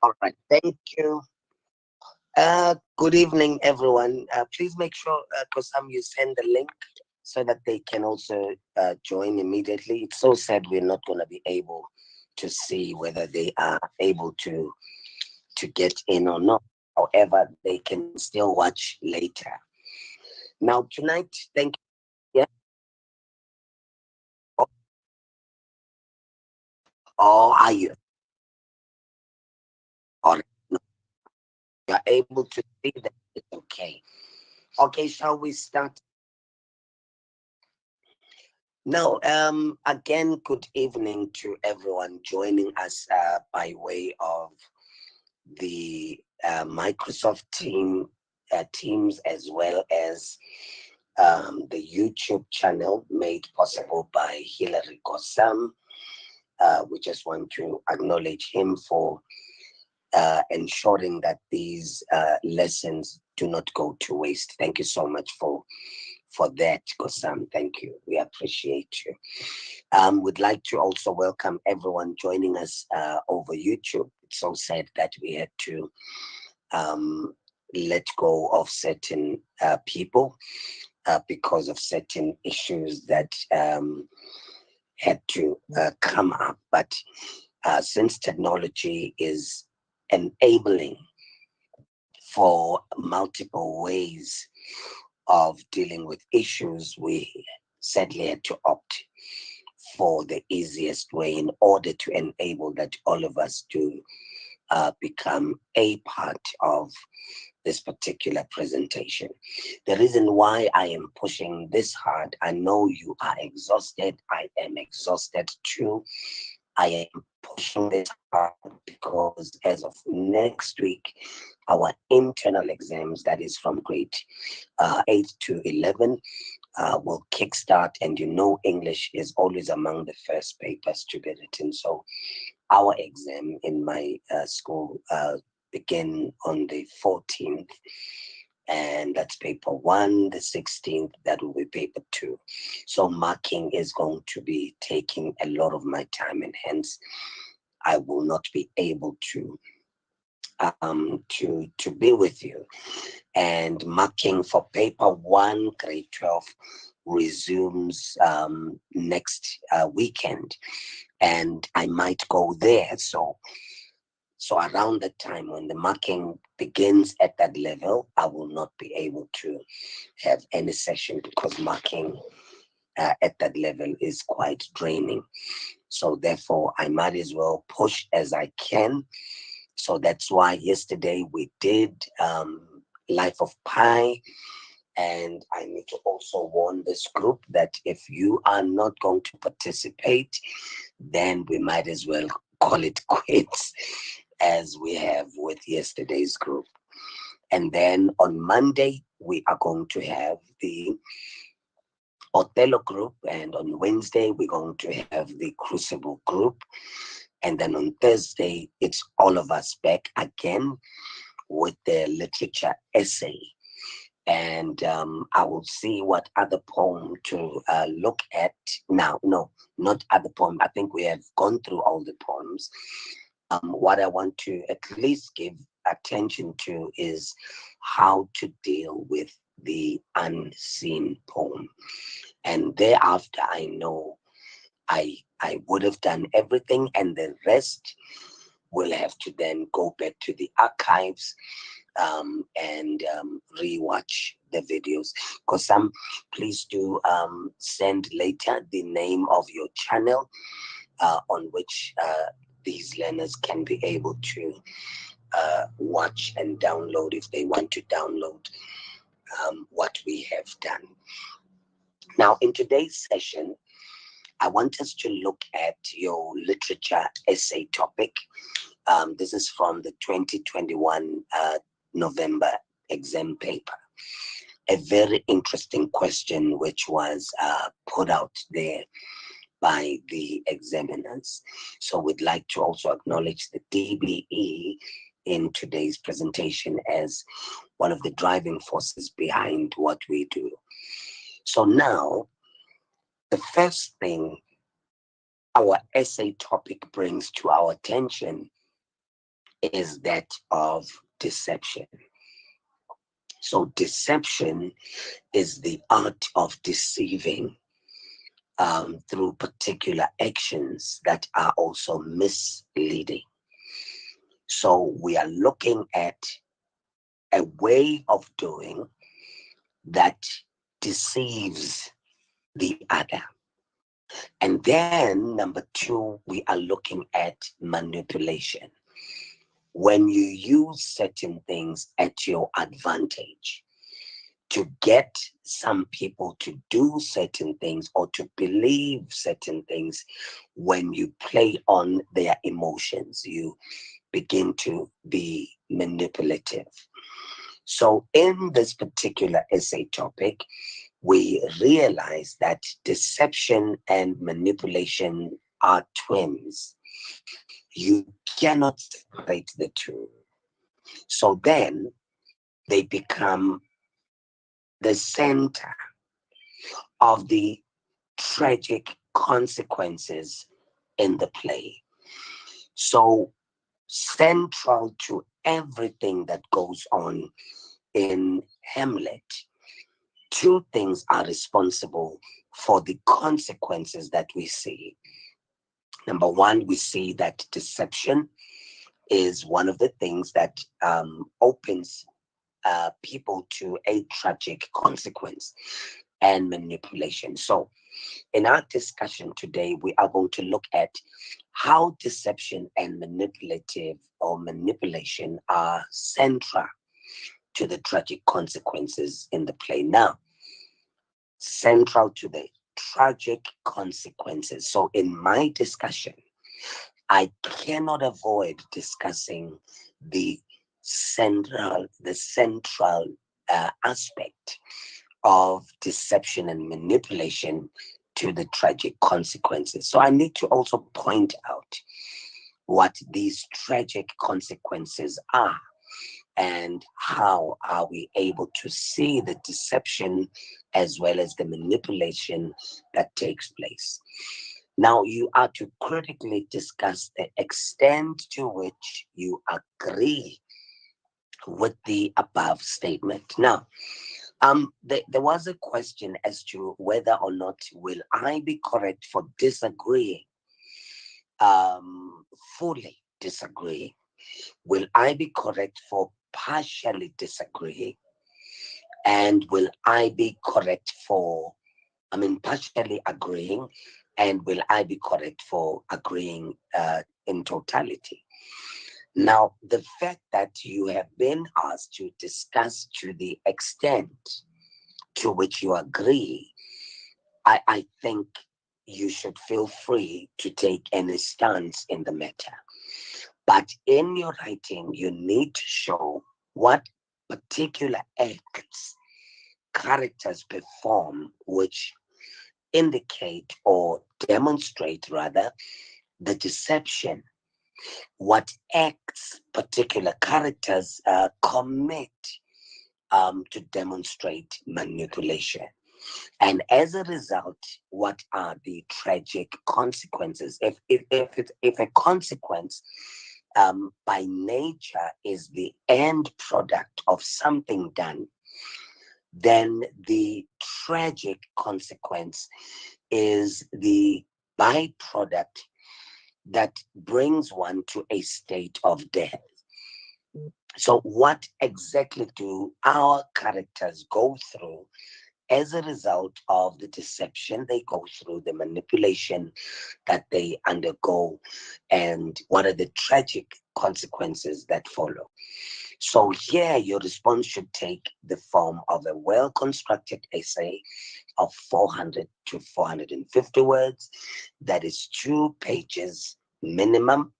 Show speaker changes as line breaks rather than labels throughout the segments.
All right, thank you. Good evening, everyone. Please make sure, Kosam, you send the link so that they can also join immediately. It's so sad we're not going to be able to see whether they are able to get in or not. However, they can still watch later. Now, tonight, thank you. Yeah. Or are you? Or no, you're able to see that it's okay. Okay, shall we start? Now, again, good evening to everyone joining us by way of the Microsoft Teams, as well as the YouTube channel made possible by Hilary Gossam. We just want to acknowledge him for ensuring that these lessons do not go to waste. Thank you so much for that, Gossam. Thank you. We appreciate you. We'd like to also welcome everyone joining us over YouTube. It's so sad that we had to let go of certain people because of certain issues that had to come up. But since technology is enabling for multiple ways of dealing with issues, we sadly had to opt for the easiest way in order to enable that all of us to become a part of this particular presentation. The reason why I am pushing this hard, I know you are exhausted. I am exhausted too. I am pushing this hard because as of next week, our internal exams, that is from grade 8 to 11, will kickstart. And you know, English is always among the first papers to be written. So our exam in my school begin on the 14th, and that's paper 1. The 16th, that will be paper 2. So marking is going to be taking a lot of my time, and hence I will not be able to be with you. And marking for paper 1, grade 12, resumes next weekend, and I might go there. So around the time when the marking begins at that level, I will not be able to have any session because marking at that level is quite draining. So therefore, I might as well push as I can. So that's why yesterday we did Life of Pi. And I need to also warn this group that if you are not going to participate, then we might as well call it quits as we have with yesterday's group. And then on Monday, we are going to have the Othello group. And on Wednesday, we're going to have the Crucible group. And then on Thursday, it's all of us back again with the literature essay. And I will see what other poem to look at now. No, not other poem. I think we have gone through all the poems. What I want to at least give attention to is how to deal with the unseen poem. And thereafter, I know I would have done everything, and the rest will have to then go back to the archives and rewatch the videos. Because please do send later the name of your channel on which these learners can be able to watch and download if they want to download what we have done. Now, in today's session, I want us to look at your literature essay topic. This is from the 2021 November exam paper. A very interesting question which was put out there by the examiners. So we'd like to also acknowledge the DBE in today's presentation as one of the driving forces behind what we do. So now, the first thing our essay topic brings to our attention is that of deception. So deception is the art of deceiving through particular actions that are also misleading. So we are looking at a way of doing that deceives the other. And then number two, we are looking at manipulation. When you use certain things at your advantage to get some people to do certain things or to believe certain things, when you play on their emotions, you begin to be manipulative. So in this particular essay topic, we realize that deception and manipulation are twins. You cannot separate the two. So then they become the center of the tragic consequences in the play. So central to everything that goes on in Hamlet, two things are responsible for the consequences that we see. Number one, we see that deception is one of the things that opens people to a tragic consequence, and manipulation. So, in our discussion today, we are going to look at how deception and manipulation are central to the tragic consequences in the play. Now, central to the tragic consequences. So, in my discussion, I cannot avoid discussing the central aspect of deception and manipulation to the tragic consequences. So I need to also point out what these tragic consequences are and how are we able to see the deception as well as the manipulation that takes place. Now, you are to critically discuss the extent to which you agree with the above statement. Now, there was a question as to whether or not will I be correct for disagreeing, fully disagreeing? Will I be correct for partially disagreeing? And will I be correct for, partially agreeing? And will I be correct for agreeing in totality? Now, the fact that you have been asked to discuss to the extent to which you agree, I think you should feel free to take any stance in the matter. But in your writing, you need to show what particular acts characters perform, which indicate or demonstrate rather the deception, what acts particular characters commit to demonstrate manipulation. And as a result, what are the tragic consequences? If a consequence by nature is the end product of something done, then the tragic consequence is the byproduct that brings one to a state of death. So, what exactly do our characters go through as a result of the deception they go through, the manipulation that they undergo, and what are the tragic consequences that follow? So here your response should take the form of a well-constructed essay of 400 to 450 words. That is 2 pages minimum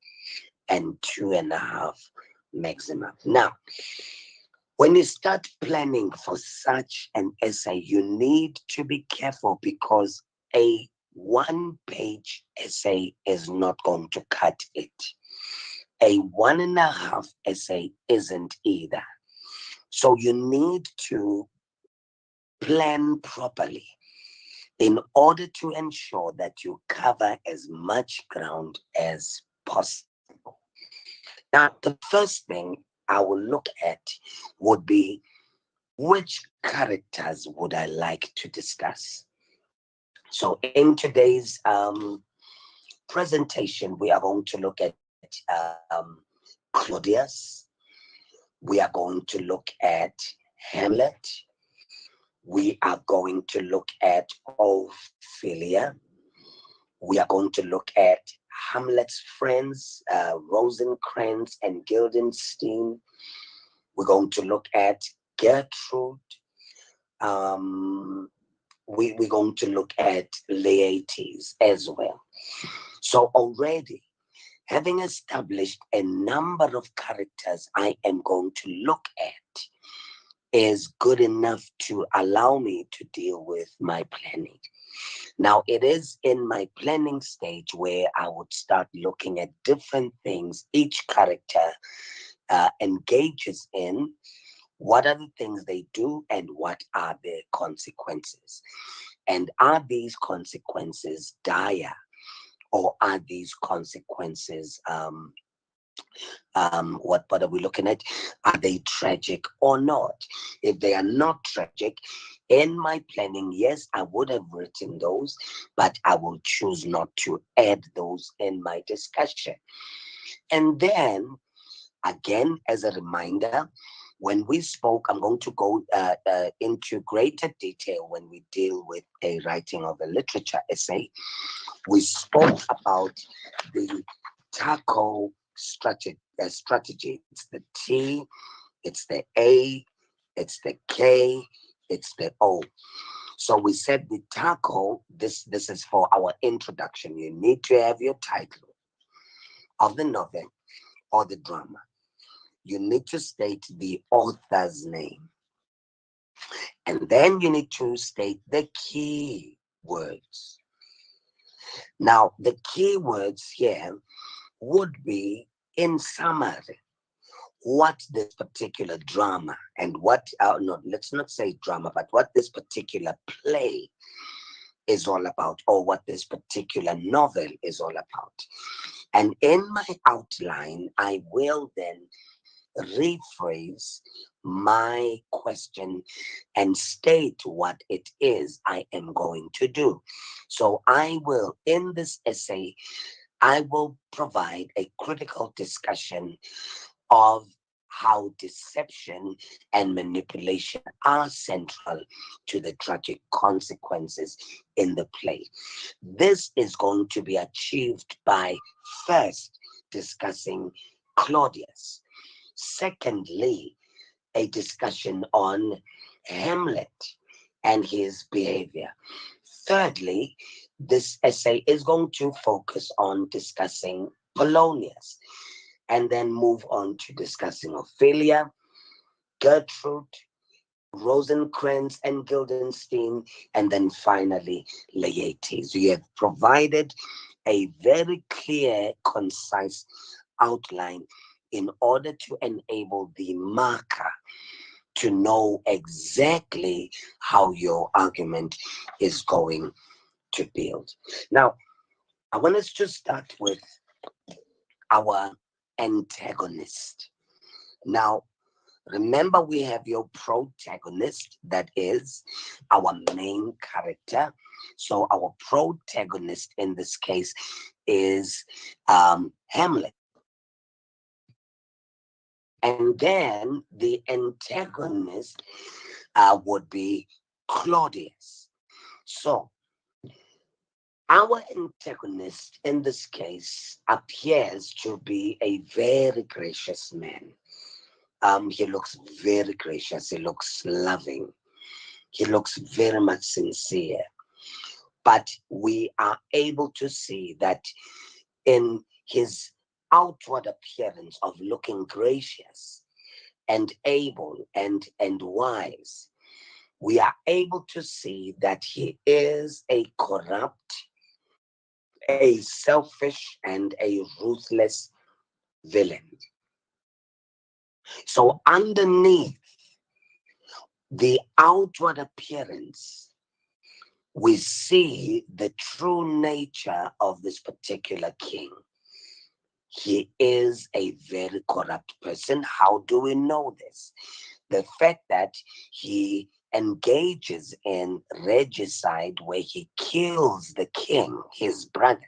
and 2.5 maximum. Now, when you start planning for such an essay, you need to be careful because a 1-page essay is not going to cut it. A 1.5 essay isn't either. So you need to plan properly in order to ensure that you cover as much ground as possible. Now, the first thing I will look at would be which characters would I like to discuss. So, in today's presentation, we are going to look at Claudius. We are going to look at Hamlet. We are going to look at Ophelia. We are going to look at Hamlet's friends, Rosencrantz and Guildenstern. We're going to look at Gertrude. We're going to look at Laertes as well. So already, having established a number of characters I am going to look at is good enough to allow me to deal with my planning. Now, it is in my planning stage where I would start looking at different things each character engages in. What are the things they do and what are their consequences? And are these consequences dire, or are these consequences what are we looking at? Are they tragic or not? If they are not tragic, in my planning, yes, I would have written those, but I will choose not to add those in my discussion. And then, again, as a reminder, when we spoke, I'm going to go into greater detail when we deal with a writing of a literature essay. We spoke about the TACO strategy. It's the T, it's the A, it's the K, it's the O. So we said the TACO, this is for our introduction. You need to have your title of the novel or the drama. You need to state the author's name. And then you need to state the key words. Now, the key words here would be, in summary, what this particular drama and what, no, let's not say drama, but what this particular play is all about, or what this particular novel is all about. And in my outline, I will then rephrase my question and state what it is I am going to do. So I will, in this essay, I will provide a critical discussion of how deception and manipulation are central to the tragic consequences in the play. This is going to be achieved by first discussing Claudius. Secondly, a discussion on Hamlet and his behavior. Thirdly, this essay is going to focus on discussing Polonius, and then move on to discussing Ophelia, Gertrude, Rosencrantz and Guildenstern, and then finally Laertes. You have provided a very clear, concise outline in order to enable the marker to know exactly how your argument is going to build. Now, I want us to start with our antagonist. Now, remember, we have your protagonist, that is our main character. So our protagonist in this case is Hamlet. And then the antagonist would be Claudius. So our antagonist in this case appears to be a very gracious man. He looks very gracious. He looks loving. He looks very much sincere. But we are able to see that in his outward appearance of looking gracious and able and wise, we are able to see that he is a corrupt, a selfish, and a ruthless villain. So underneath the outward appearance, we see the true nature of this particular king. he is a very corrupt person. How do we know this? The fact that he engages in regicide where he kills the king, his brother,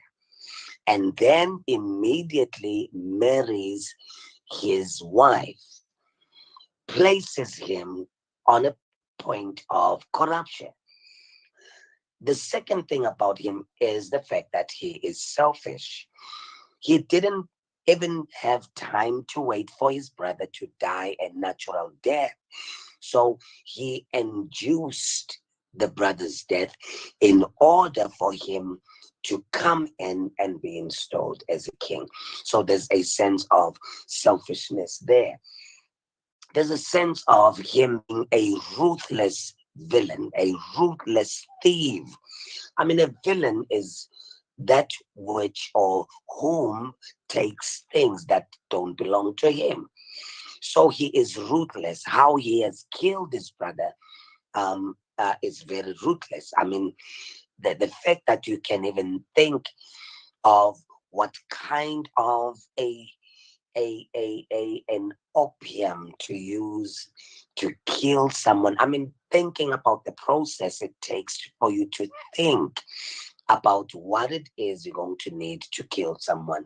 and then immediately marries his wife, places him on a point of corruption. The second thing about him is the fact that he is selfish. He didn't even have time to wait for his brother to die a natural death. So he induced the brother's death in order for him to come in and be installed as a king. So there's a sense of selfishness there. There's a sense of him being a ruthless villain, a ruthless thief. I mean, a villain is that which or whom takes things that don't belong to him. So he is ruthless. How he has killed his brother is very ruthless. I mean, the fact that you can even think of what kind of an opium to use to kill someone. I mean, thinking about the process it takes for you to think about what it is you're going to need to kill someone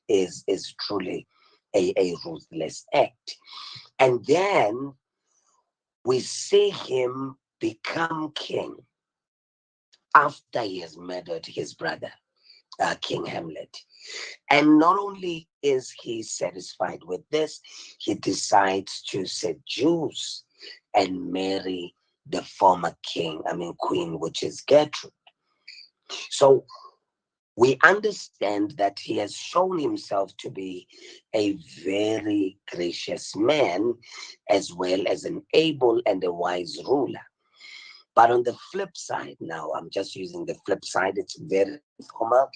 is truly a ruthless act. And then we see him become king after he has murdered his brother, King Hamlet. And not only is he satisfied with this, he decides to seduce and marry the former queen, which is Gertrude. So we understand that he has shown himself to be a very gracious man, as well as an able and a wise ruler. But on the flip side, now I'm just using the flip side, it's very formal.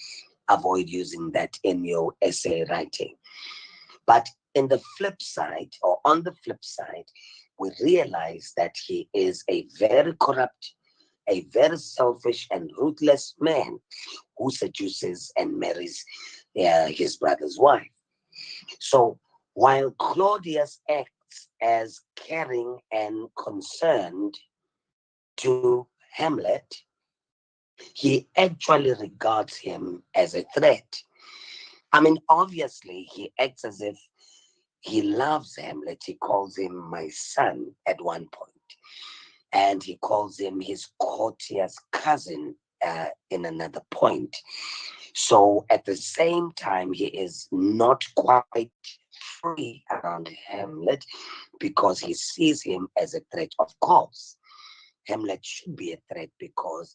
Avoid using that in your essay writing. But in the flip side, or on the flip side, we realize that he is a very corrupt, a very selfish and ruthless man who seduces and marries his brother's wife. So while Claudius acts as caring and concerned to Hamlet, he actually regards him as a threat. I mean, obviously, he acts as if he loves Hamlet. He calls him my son at one point, and he calls him his courtier's cousin in another point. So at the same time, he is not quite free around Hamlet because he sees him as a threat. Of course, Hamlet should be a threat because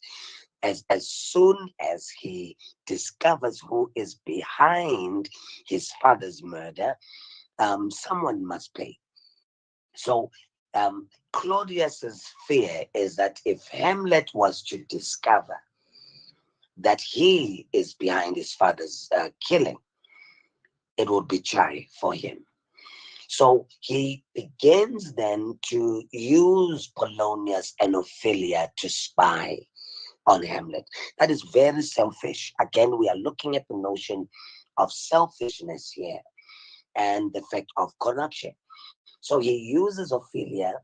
as soon as he discovers who is behind his father's murder, someone must pay. So Claudius's fear is that if Hamlet was to discover that he is behind his father's killing, it would be try for him. So he begins then to use Polonius and Ophelia to spy on Hamlet. That is very selfish. Again, we are looking at the notion of selfishness here and the fact of corruption. So he uses Ophelia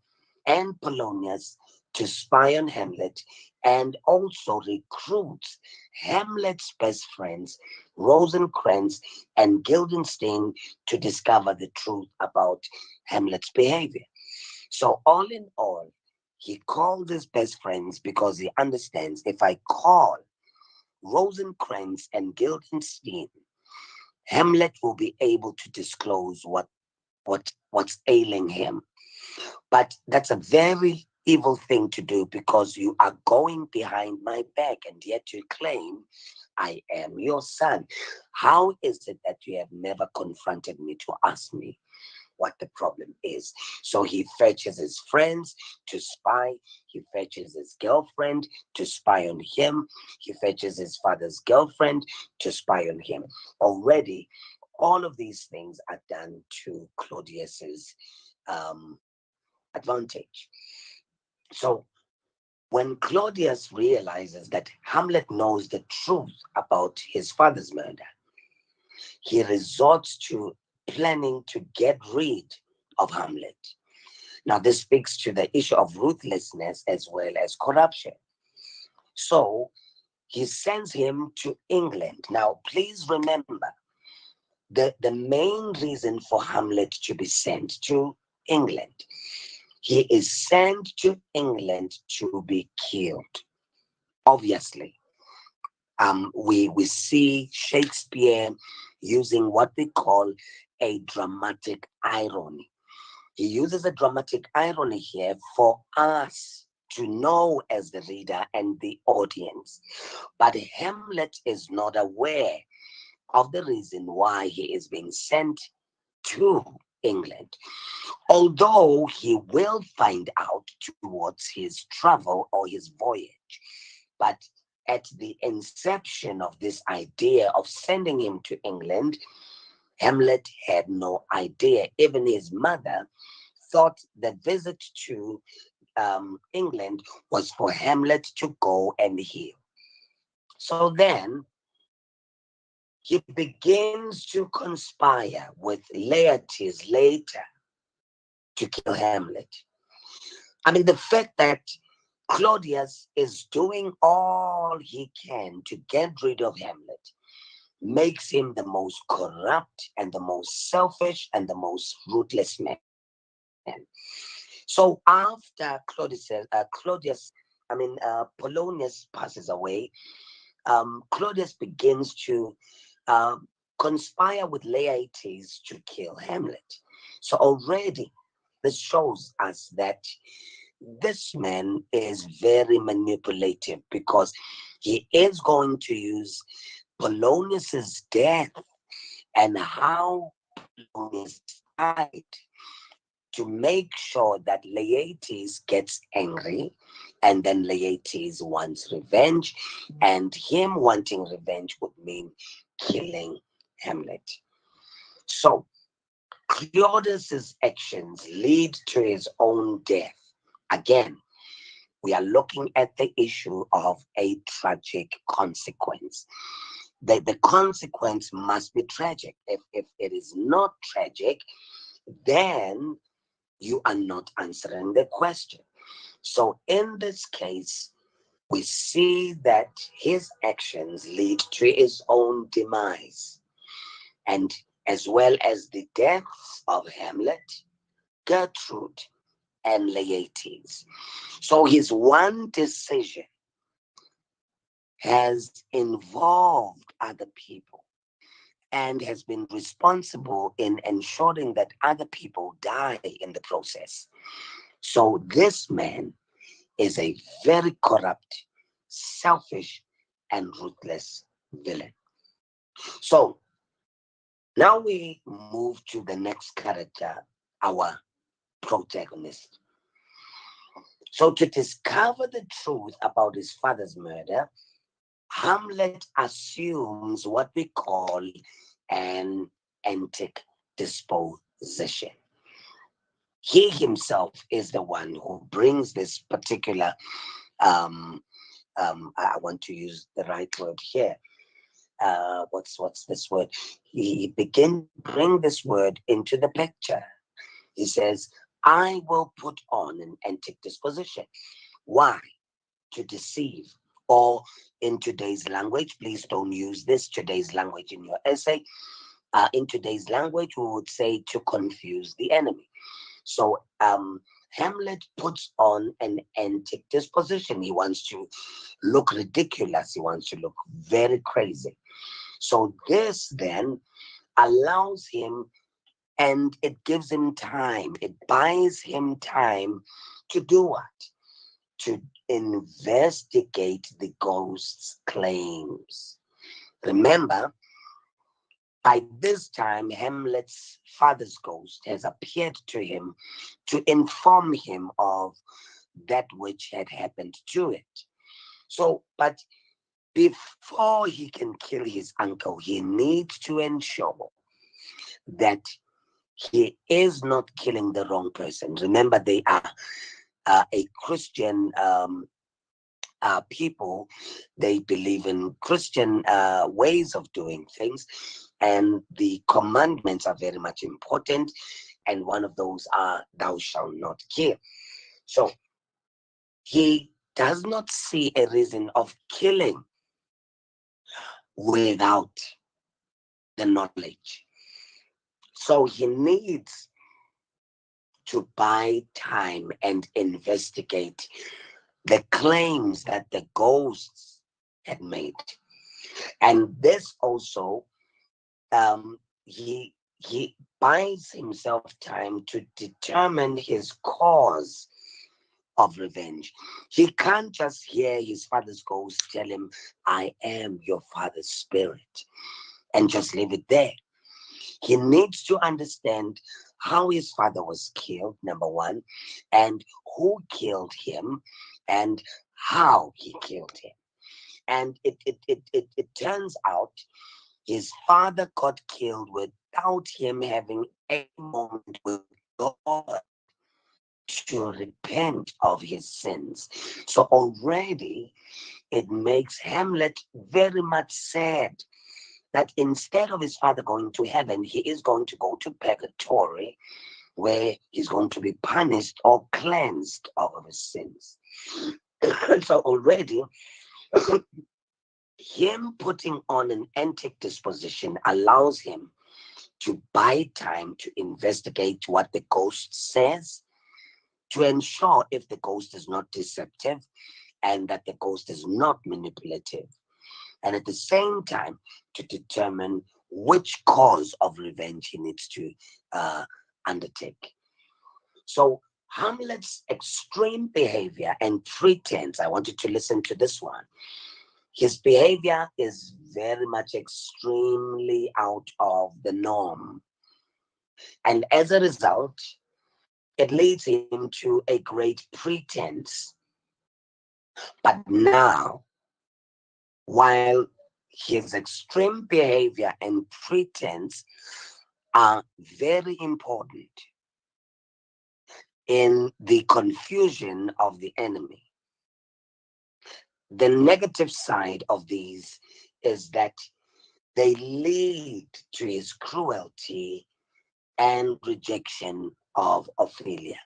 and Polonius to spy on Hamlet and also recruits Hamlet's best friends, Rosencrantz and Guildenstern, to discover the truth about Hamlet's behavior. So, all in all, he called his best friends because he understands if I call Rosencrantz and Guildenstern, Hamlet will be able to disclose what's ailing him. But that's a very evil thing to do because you are going behind my back and yet you claim I am your son. How is it that you have never confronted me to ask me what the problem is? So he fetches his friends to spy. He fetches his girlfriend to spy on him. He fetches his father's girlfriend to spy on him. Already, all of these things are done to Claudius's advantage. So when Claudius realizes that Hamlet knows the truth about his father's murder, he resorts to planning to get rid of Hamlet. Now, this speaks to the issue of ruthlessness as well as corruption. So he sends him to England. Now, please remember the main reason for Hamlet to be sent to England. He is sent to England to be killed. Obviously, we see Shakespeare using what we call a dramatic irony. He uses a dramatic irony here for us to know as the reader and the audience. But Hamlet is not aware of the reason why he is being sent to England, although he will find out towards his travel or his voyage. But at the inception of this idea of sending him to England, Hamlet had no idea. Even his mother thought the visit to England was for Hamlet to go and heal. So then he begins to conspire with Laertes later to kill Hamlet. I mean, the fact that Claudius is doing all he can to get rid of Hamlet makes him the most corrupt and the most selfish and the most ruthless man. So after Polonius passes away, Claudius begins to conspire with Laertes to kill Hamlet. So already this shows us that this man is very manipulative, because he is going to use Polonius's death and how Polonius died to make sure that Laertes gets angry, and then Laertes wants revenge, and him wanting revenge would mean killing Hamlet. So Claudius's actions lead to his own death. Again, we are looking at the issue of a tragic consequence. The consequence must be tragic. If it is not tragic, then you are not answering the question. So in this case, we see that his actions lead to his own demise, and as well as the deaths of Hamlet, Gertrude, and Laertes. So his one decision has involved other people and has been responsible in ensuring that other people die in the process. So this man is a very corrupt, selfish, and ruthless villain. So now we move to the next character, our protagonist. So to discover the truth about his father's murder, Hamlet assumes what we call an antic disposition. He himself is the one who brings this particular, I want to use the right word here. What's this word? He begins to bring this word into the picture. He says, I will put on an antic disposition. Why? To deceive. Or in today's language, please don't use this today's language in your essay. In today's language, we would say to confuse the enemy. So Hamlet puts on an antic disposition. He wants to look ridiculous. He wants to look very crazy. So this then allows him, and it gives him time. It buys him time to do what? To investigate the ghost's claims. Remember, by this time, Hamlet's father's ghost has appeared to him to inform him of that which had happened to it. So, but before he can kill his uncle, he needs to ensure that he is not killing the wrong person. Remember, they are a Christian people, they believe in Christian ways of doing things, and the commandments are very much important. And one of those are, "Thou shalt not kill." So he does not see a reason of killing without the knowledge. So he needs to buy time and investigate the claims that the ghosts had made. And this also, he buys himself time to determine his cause of revenge. He can't just hear his father's ghost tell him, "I am your father's spirit," and just leave it there. He needs to understand how his father was killed, number one, and who killed him, and how he killed him. And it turns out his father got killed without him having a moment with God to repent of his sins. So already it makes Hamlet very much sad that instead of his father going to heaven, he is going to go to purgatory, where he's going to be punished or cleansed of his sins. So already, him putting on an antic disposition allows him to buy time to investigate what the ghost says, to ensure if the ghost is not deceptive and that the ghost is not manipulative, and at the same time to determine which cause of revenge he needs to undertake. So Hamlet's extreme behavior and pretense, I want you to listen to this one. His behavior is very much extremely out of the norm. And as a result, it leads him to a great pretense. But now, while his extreme behavior and pretense are very important in the confusion of the enemy, the negative side of these is that they lead to his cruelty and rejection of Ophelia.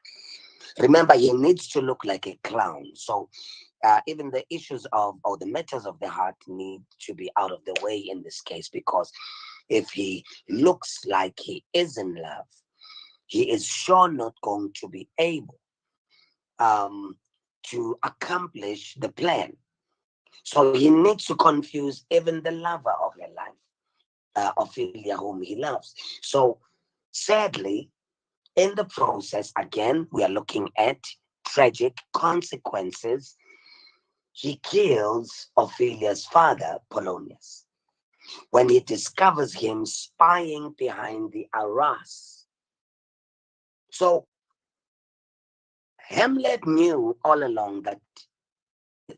Remember, he needs to look like a clown. So even the issues of, or the matters of the heart need to be out of the way in this case, because if he looks like he is in love, he is sure not going to be able to accomplish the plan. So he needs to confuse even the lover of her life, Ophelia, whom he loves. So sadly, in the process, again, we are looking at tragic consequences. He kills Ophelia's father, Polonius, when he discovers him spying behind the arras. So Hamlet knew all along that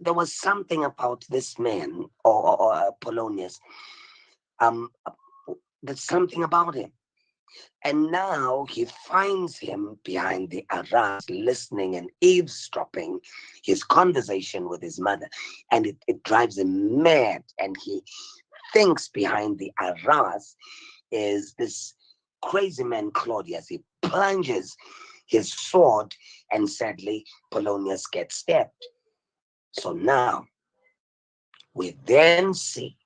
there was something about this man, or Polonius. There's something about him. And now he finds him behind the arras, listening and eavesdropping his conversation with his mother. And it drives him mad. And he thinks behind the arras is this crazy man, Claudius. He plunges his sword, and sadly, Polonius gets stabbed. So now we then see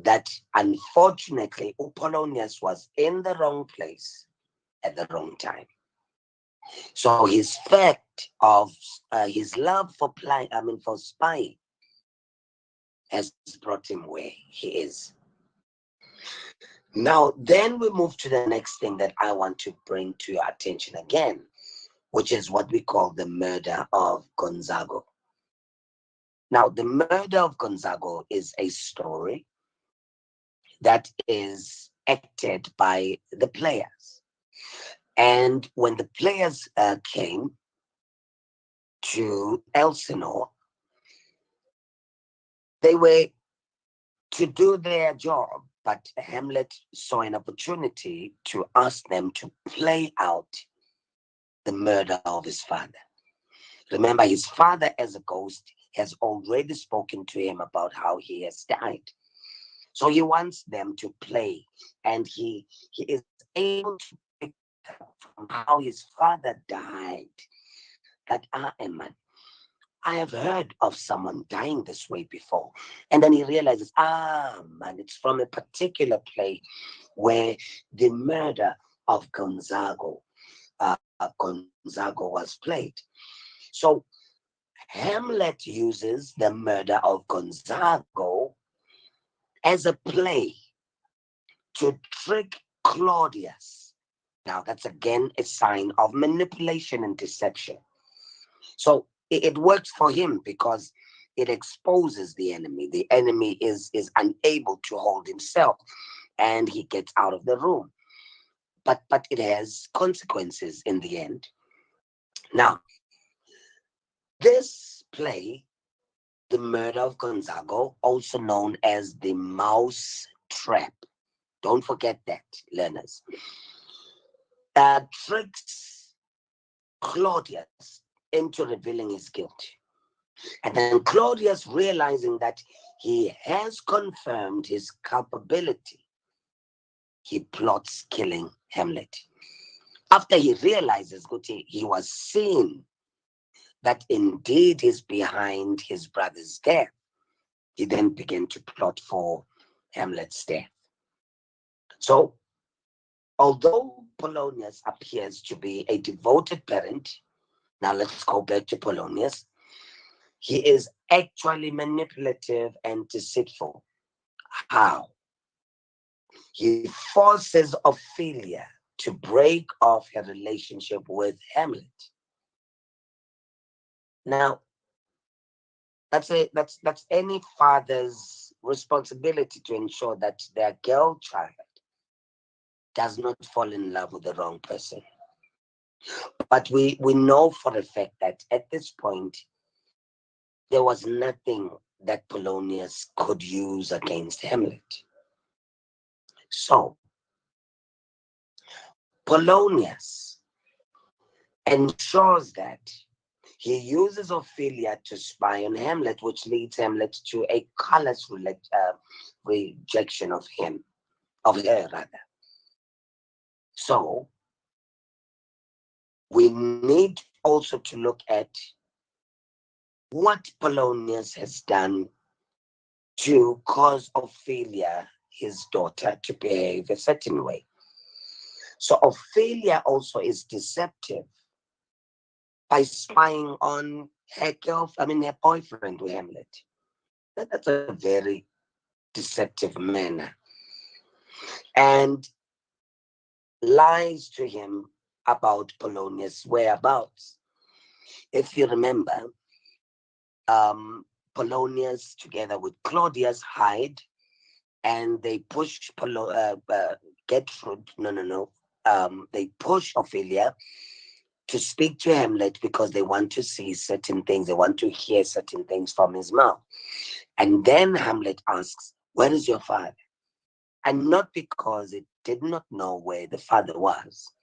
that unfortunately Polonius was in the wrong place at the wrong time. So his fact of his love for for spying has brought him where he is. Now, then we move to the next thing that I want to bring to your attention again, which is what we call the murder of Gonzago. Now, the murder of Gonzago is a story that is acted by the players. And when the players came to Elsinore, they were to do their job, but Hamlet saw an opportunity to ask them to play out the murder of his father. Remember, his father as a ghost has already spoken to him about how he has died. So he wants them to play, and he is able to pick up from how his father died. That man, I have heard of someone dying this way before. And then he realizes, man, it's from a particular play where the murder of Gonzago was played. So Hamlet uses the murder of Gonzago as a play to trick Claudius. Now, that's again a sign of manipulation and deception. So it works for him because it exposes the enemy. The enemy is unable to hold himself, and he gets out of the room. But it has consequences in the end. Now, this play, The Murder of Gonzago, also known as the Mouse Trap, don't forget that, learners, tricks Claudius into revealing his guilt. And then Claudius, realizing that he has confirmed his culpability, he plots killing Hamlet. After he realizes he was seen that indeed he's behind his brother's death, he then began to plot for Hamlet's death. So, although Polonius appears to be a devoted parent, now let's go back to Polonius, he is actually manipulative and deceitful. How? He forces Ophelia to break off her relationship with Hamlet. Now, that's any father's responsibility to ensure that their girl child does not fall in love with the wrong person. But we know for a fact that at this point, there was nothing that Polonius could use against Hamlet. So, Polonius ensures that he uses Ophelia to spy on Hamlet, which leads Hamlet to a callous rejection of her rather. So, we need also to look at what Polonius has done to cause Ophelia, his daughter, to behave a certain way. So Ophelia also is deceptive by spying on her boyfriend, Hamlet. That's a very deceptive manner. And lies to him about Polonius' whereabouts. If you remember, Polonius together with Claudius hide, and they push Gertrude. They push Ophelia to speak to Hamlet because they want to see certain things. They want to hear certain things from his mouth. And then Hamlet asks, "Where is your father?" And not because it did not know where the father was.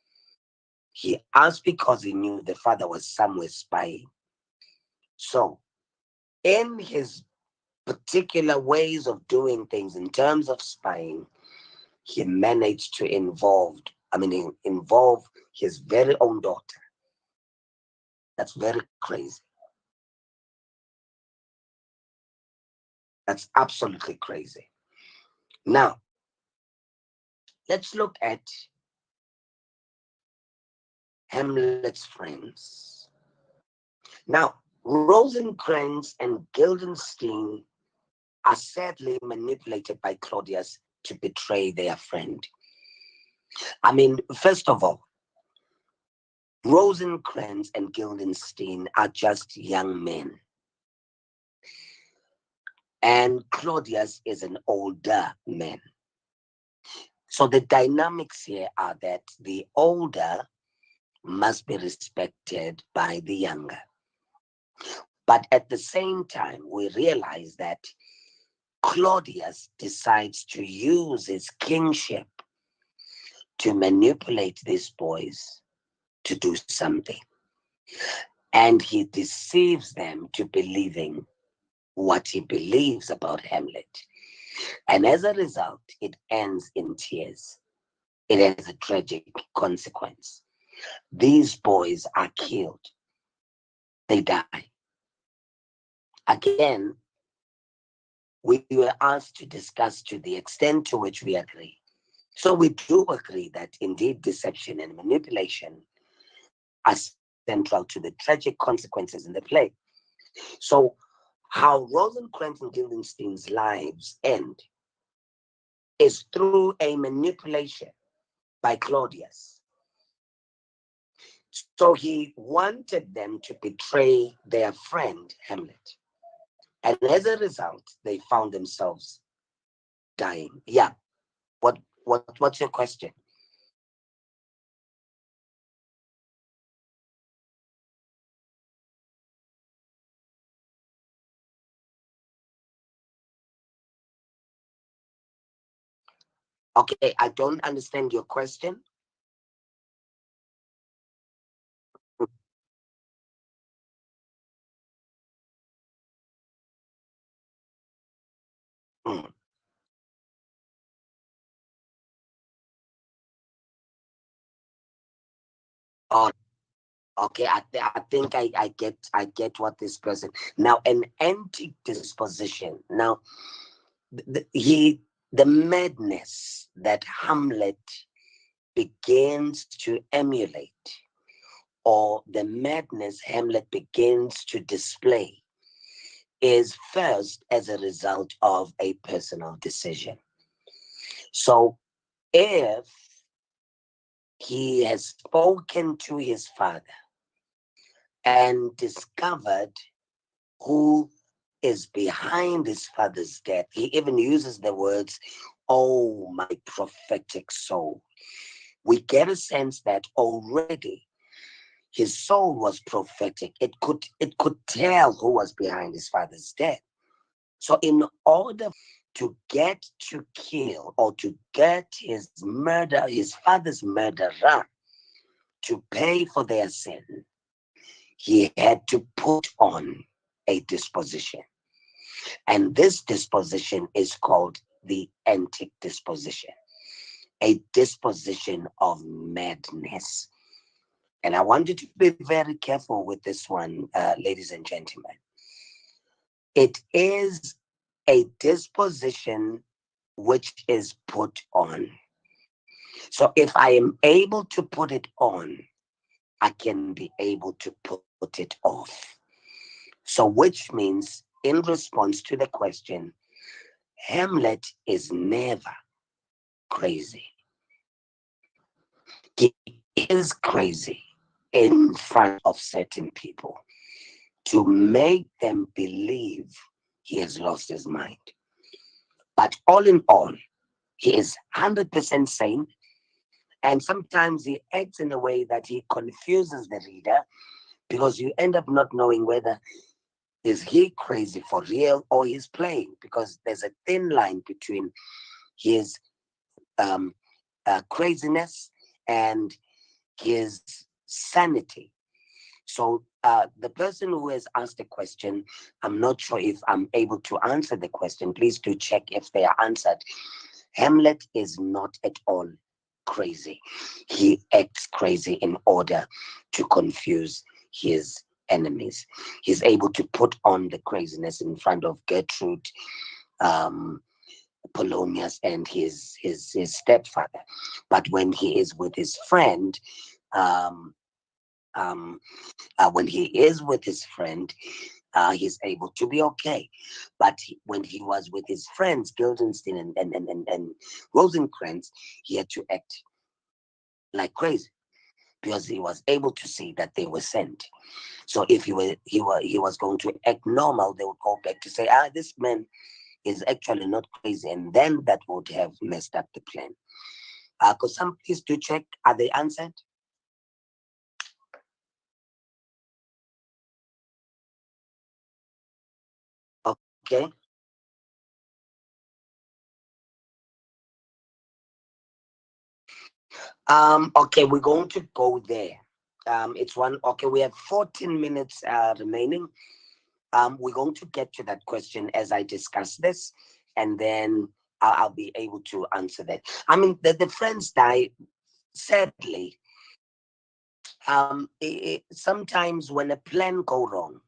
He asked because he knew the father was somewhere spying. So, in his particular ways of doing things in terms of spying, he managed to involve his very own daughter. That's very crazy. That's absolutely crazy. Now, let's look at Hamlet's friends. Now, Rosencrantz and Guildenstern are sadly manipulated by Claudius to betray their friend. First of all, Rosencrantz and Guildenstern are just young men. And Claudius is an older man. So the dynamics here are that the older must be respected by the younger. But at the same time, we realize that Claudius decides to use his kingship to manipulate these boys to do something. and he deceives them to believing what he believes about Hamlet. And as a result, it ends in tears. It has a tragic consequence. These boys are killed, they die. Again, we were asked to discuss to the extent to which we agree. So we do agree that indeed deception and manipulation are central to the tragic consequences in the play. So how Rosencrantz and Guildenstein's lives end is through a manipulation by Claudius. So he wanted them to betray their friend Hamlet. And as a result, they found themselves dying. Yeah. What's your question? Okay, I don't understand your question. Mm. Oh, okay. I think I get what this person now an anti disposition. Now the madness that Hamlet begins to emulate, or the madness Hamlet begins to display, is first as a result of a personal decision. So if he has spoken to his father and discovered who is behind his father's death, he even uses the words, "Oh, my prophetic soul." We get a sense that already his soul was prophetic. It could tell who was behind his father's death. So in order to get to kill or to get his father's murderer to pay for their sin, he had to put on a disposition. And this disposition is called the antic disposition, a disposition of madness. And I want you to be very careful with this one, ladies and gentlemen. It is a disposition which is put on. So if I am able to put it on, I can be able to put it off. So, which means, in response to the question, Hamlet is never crazy. He is crazy in front of certain people to make them believe he has lost his mind. But all in all, he is 100% sane. And sometimes he acts in a way that he confuses the reader because you end up not knowing whether is he crazy for real or he's playing, because there's a thin line between his um, craziness and his sanity. So the person who has asked the question, I'm not sure if I'm able to answer the question. Please do check if they are answered. Hamlet is not at all crazy. He acts crazy in order to confuse his enemies. He's able to put on the craziness in front of Gertrude, um, Polonius, and his stepfather. But when he is with his friend, um, um, when he is with his friend, he's able to be okay. But when he was with his friends, Guildenstern and Rosencrantz, he had to act like crazy because he was able to see that they were sent. So if he was going to act normal, they would go back to say, this man is actually not crazy, and then that would have messed up the plan. Could some please do check? Are they answered? Okay. Okay, we're going to go there. It's one. Okay, we have 14 minutes remaining. We're going to get to that question as I discuss this, and then I'll be able to answer that. I mean, the friends die, sadly. Sometimes when a plan go wrong,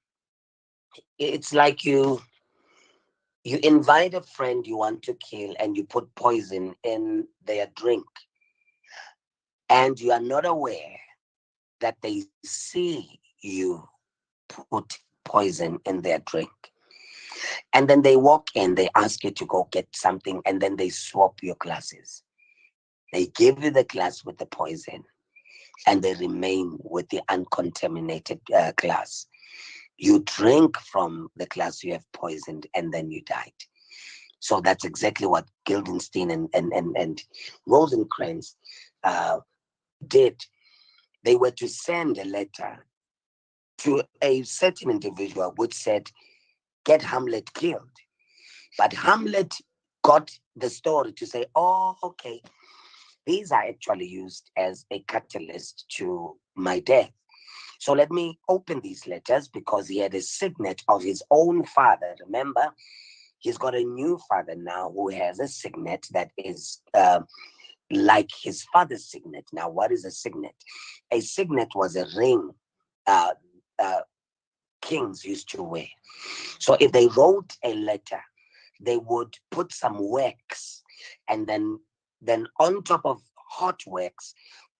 it's like you invite a friend you want to kill and you put poison in their drink, and you are not aware that they see you put poison in their drink. And then they walk in, they ask you to go get something, and then they swap your glasses. They give you the glass with the poison, and they remain with the uncontaminated glass. You drink from the glass you have poisoned, and then you died. So that's exactly what Guildenstern and Rosencrantz did. They were to send a letter to a certain individual which said, get Hamlet killed. But Hamlet got the story to say, oh, okay, these are actually used as a catalyst to my death. So let me open these letters, because he had a signet of his own father. Remember, he's got a new father now who has a signet that is like his father's signet. Now, what is a signet? A signet was a ring uh, kings used to wear. So if they wrote a letter, they would put some wax, and then on top of hot wax,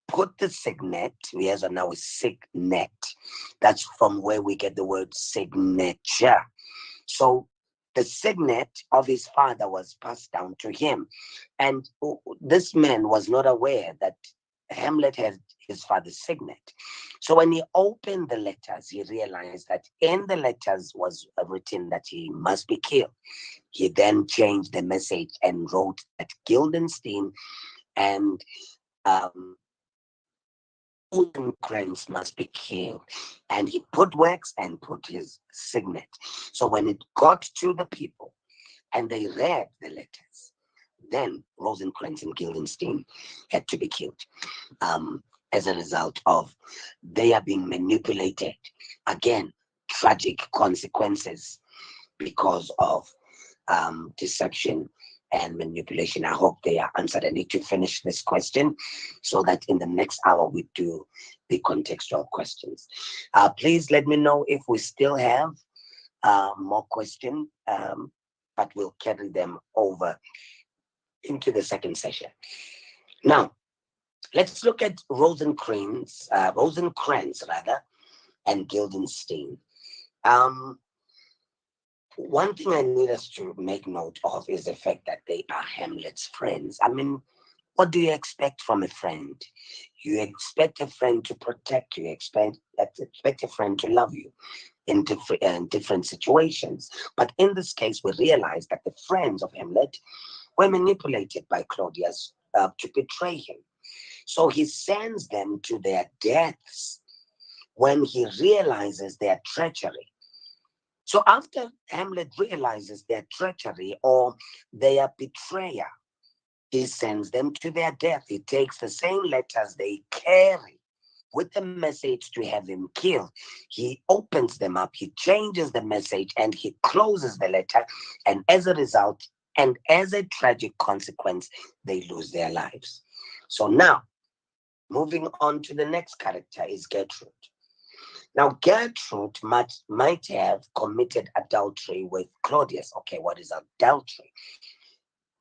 put the signet. We have now a signet. That's from where we get the word signature. So the signet of his father was passed down to him. And this man was not aware that Hamlet had his father's signet. So when he opened the letters, he realized that in the letters was written that he must be killed. He then changed the message and wrote that Guildenstern and Rosencrantz must be killed. And he put wax and put his signet. So when it got to the people and they read the letters, then Rosencrantz and Guildenstern had to be killed. As a result of they are being manipulated. Again, tragic consequences because of deception and manipulation. I hope they are answered. I need to finish this question so that in the next hour we do the contextual questions. Please let me know if we still have more questions, but we'll carry them over into the second session. Now, let's look at Rosencrantz and Guildenstern. One thing I need us to make note of is the fact that they are Hamlet's friends. I mean, what do you expect from a friend? You expect a friend to protect you, expect a friend to love you in different situations. But in this case, we realize that the friends of Hamlet were manipulated by Claudius to betray him. So he sends them to their deaths when he realizes their treachery. So after Hamlet realizes their treachery or their betrayer, he sends them to their death. He takes the same letters they carry with the message to have him killed. He opens them up, he changes the message, and he closes the letter. And as a result, and as a tragic consequence, they lose their lives. So now, moving on to the next character is Gertrude. Now, Gertrude might have committed adultery with Claudius. Okay, what is adultery?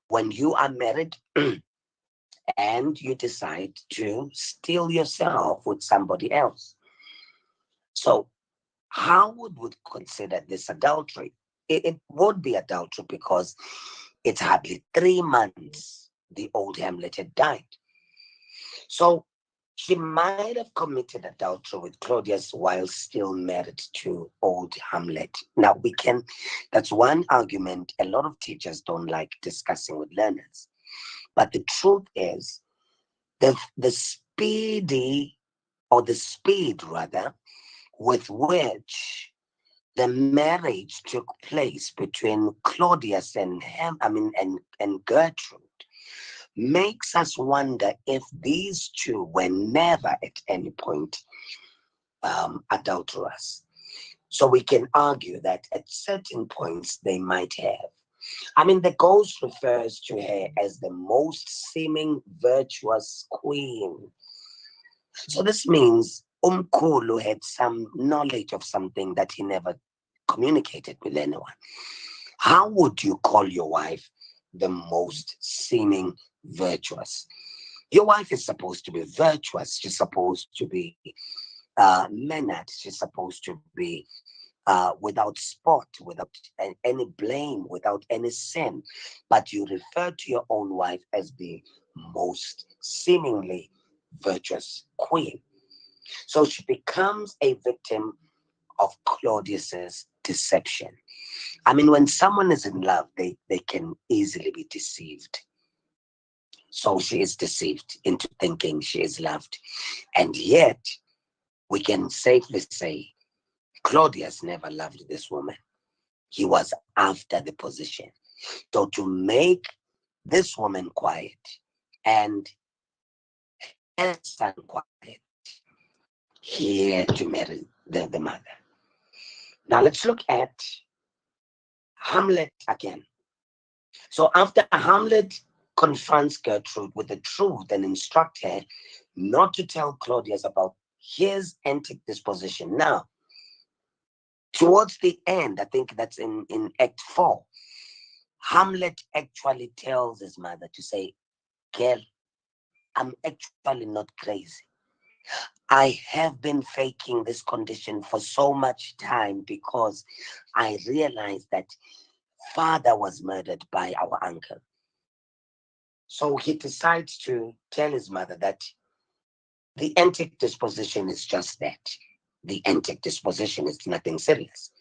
When you are married and you decide to steal yourself with somebody else. So, how would we consider this adultery? It would be adultery because it's hardly 3 months the old Hamlet had died. So, she might have committed adultery with Claudius while still married to old Hamlet. Now, that's one argument a lot of teachers don't like discussing with learners. But the truth is, the speed rather, with which the marriage took place between Claudius and Gertrude makes us wonder if these two were never at any point adulterers. So we can argue that at certain points they might have. I mean, the ghost refers to her as the most seeming virtuous queen. So this means Umkulu had some knowledge of something that he never communicated with anyone. How would you call your wife the most seeming virtuous? Your wife is supposed to be virtuous. She's supposed to be mannered. She's supposed to be without spot, without any blame, without any sin. But you refer to your own wife as the most seemingly virtuous queen. So she becomes a victim of Claudius's deception. I mean, when someone is in love, they can easily be deceived. So she is deceived into thinking she is loved. And yet, we can safely say Claudius never loved this woman. He was after the position. So to make this woman quiet and her son quiet, he had to marry the mother. Now let's look at Hamlet again. So after Hamlet confronts Gertrude with the truth and instructs her not to tell Claudius about his antic disposition. Now, towards the end, I think that's in Act 4, Hamlet actually tells his mother to say, girl, I'm actually not crazy. I have been faking this condition for so much time because I realized that father was murdered by our uncle. So he decides to tell his mother that the antic disposition is just that. The antic disposition is nothing serious.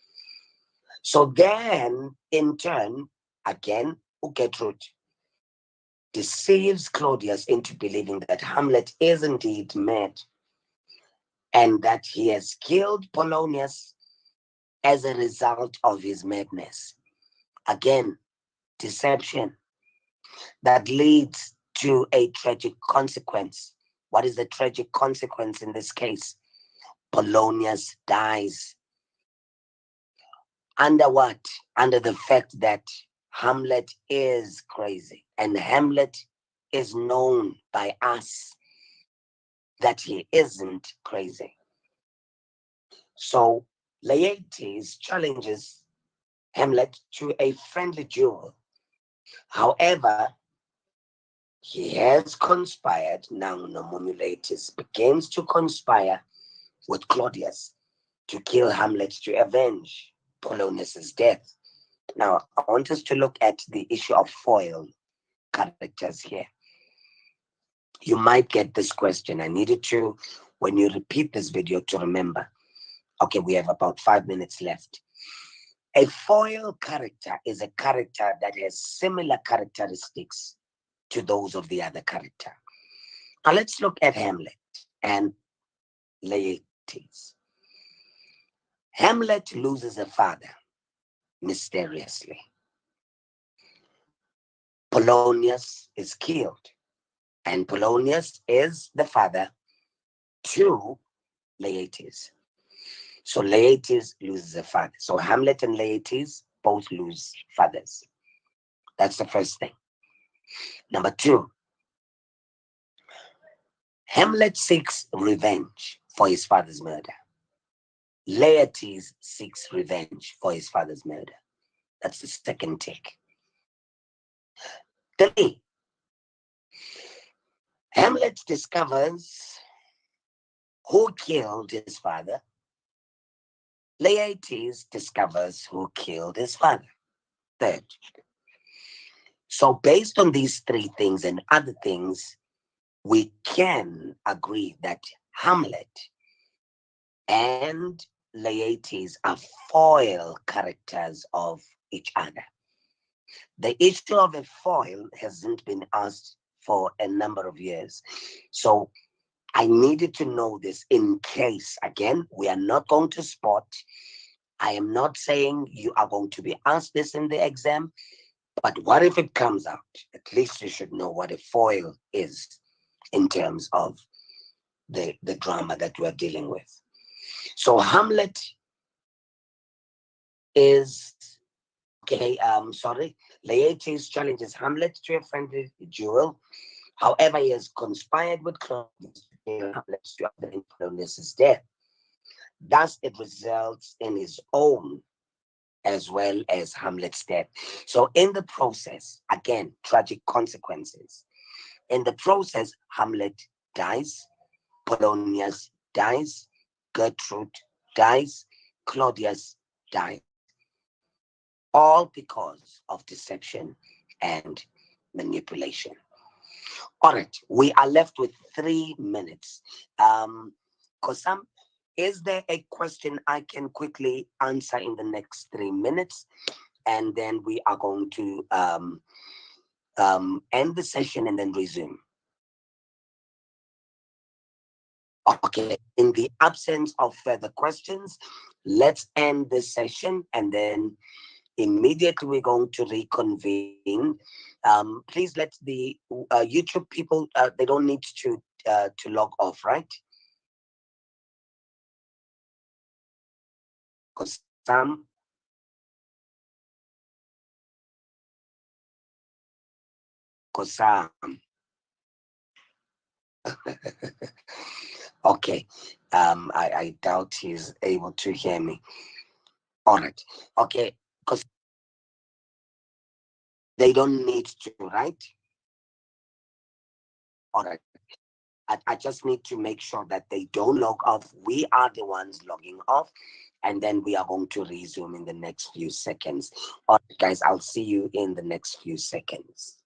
So then, in turn, again, Gertrude deceives Claudius into believing that Hamlet is indeed mad and that he has killed Polonius as a result of his madness. Again, deception that leads to a tragic consequence. What is the tragic consequence in this case? Polonius dies. Under what? Under the fact that Hamlet is crazy, and Hamlet is known by us that he isn't crazy. So Laertes challenges Hamlet to a friendly duel. However, he has conspired. Now Laertes begins to conspire with Claudius to kill Hamlet to avenge Polonius's death. Now, I want us to look at the issue of foil characters here. You might get this question. I needed to, when you repeat this video, to remember. Okay, we have about 5 minutes left. A foil character is a character that has similar characteristics to those of the other character. Now let's look at Hamlet and Laertes. Hamlet loses a father mysteriously. Polonius is killed, and Polonius is the father to Laertes. So Laertes loses a father. So Hamlet and Laertes both lose fathers. That's the first thing. Number two, Hamlet seeks revenge for his father's murder. Laertes seeks revenge for his father's murder. That's the second take. Three, Hamlet discovers who killed his father. Laertes discovers who killed his father. Third. So based on these three things and other things, we can agree that Hamlet and Laertes are foil characters of each other. The issue of a foil hasn't been asked for a number of years. So I needed to know this in case, again, we are not going to spot. I am not saying you are going to be asked this in the exam, but what if it comes out? At least you should know what a foil is in terms of the drama that we're dealing with. So Hamlet is okay. Sorry, Laertes challenges Hamlet to a friendly duel. However, he has conspired with Claudius to kill Hamlet to avenge Polonius' death. Thus, it results in his own as well as Hamlet's death. So, in the process, again, tragic consequences. In the process, Hamlet dies, Polonius dies, Gertrude dies, Claudius dies, all because of deception and manipulation. All right, we are left with 3 minutes. Kosam, is there a question I can quickly answer in the next 3 minutes? And then we are going to end the session and then resume. Okay, in the absence of further questions, let's end this session and then immediately we're going to reconvene. Please let the YouTube people, they don't need to log off, right? Kosam. Kosam. Okay. I doubt he's able to hear me. All right. Okay. Because they don't need to, right? All right. I just need to make sure that they don't log off. We are the ones logging off. And then we are going to resume in the next few seconds. All right, guys, I'll see you in the next few seconds.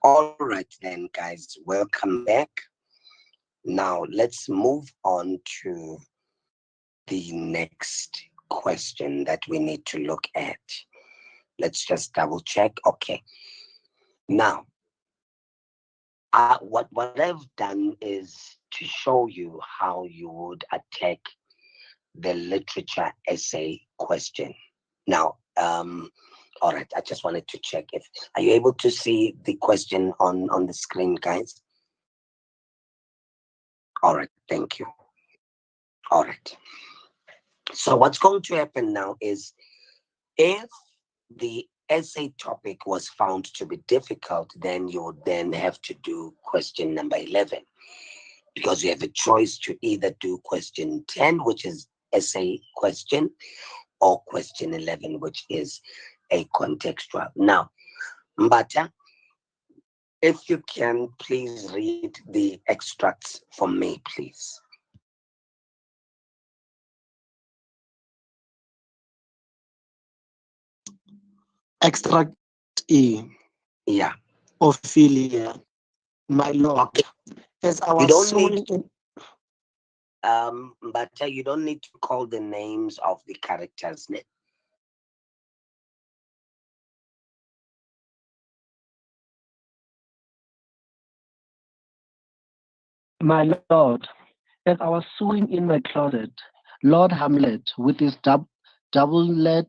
All right, then, guys, welcome back. Now, let's move on to the next question that we need to look at. Let's just double check. Okay. Now, what I've done is to show you how you would attack the literature essay question. Now, all right, I just wanted to check if, are you able to see the question on the screen, guys? All right, thank you. All right. So what's going to happen now is, if the essay topic was found to be difficult, then you would then have to do question number 11, because you have a choice to either do question 10, which is essay question, or question 11, which is a contextual. Now, Mbata, if you can please read the extracts for me, please.
Extract E.
Yeah.
Ophelia, my lord,
Okay.
as I
You
was
don't need
sewing in.
but you don't need to call the names of the characters.
My lord, as I was sewing in my closet, Lord Hamlet, with his doublet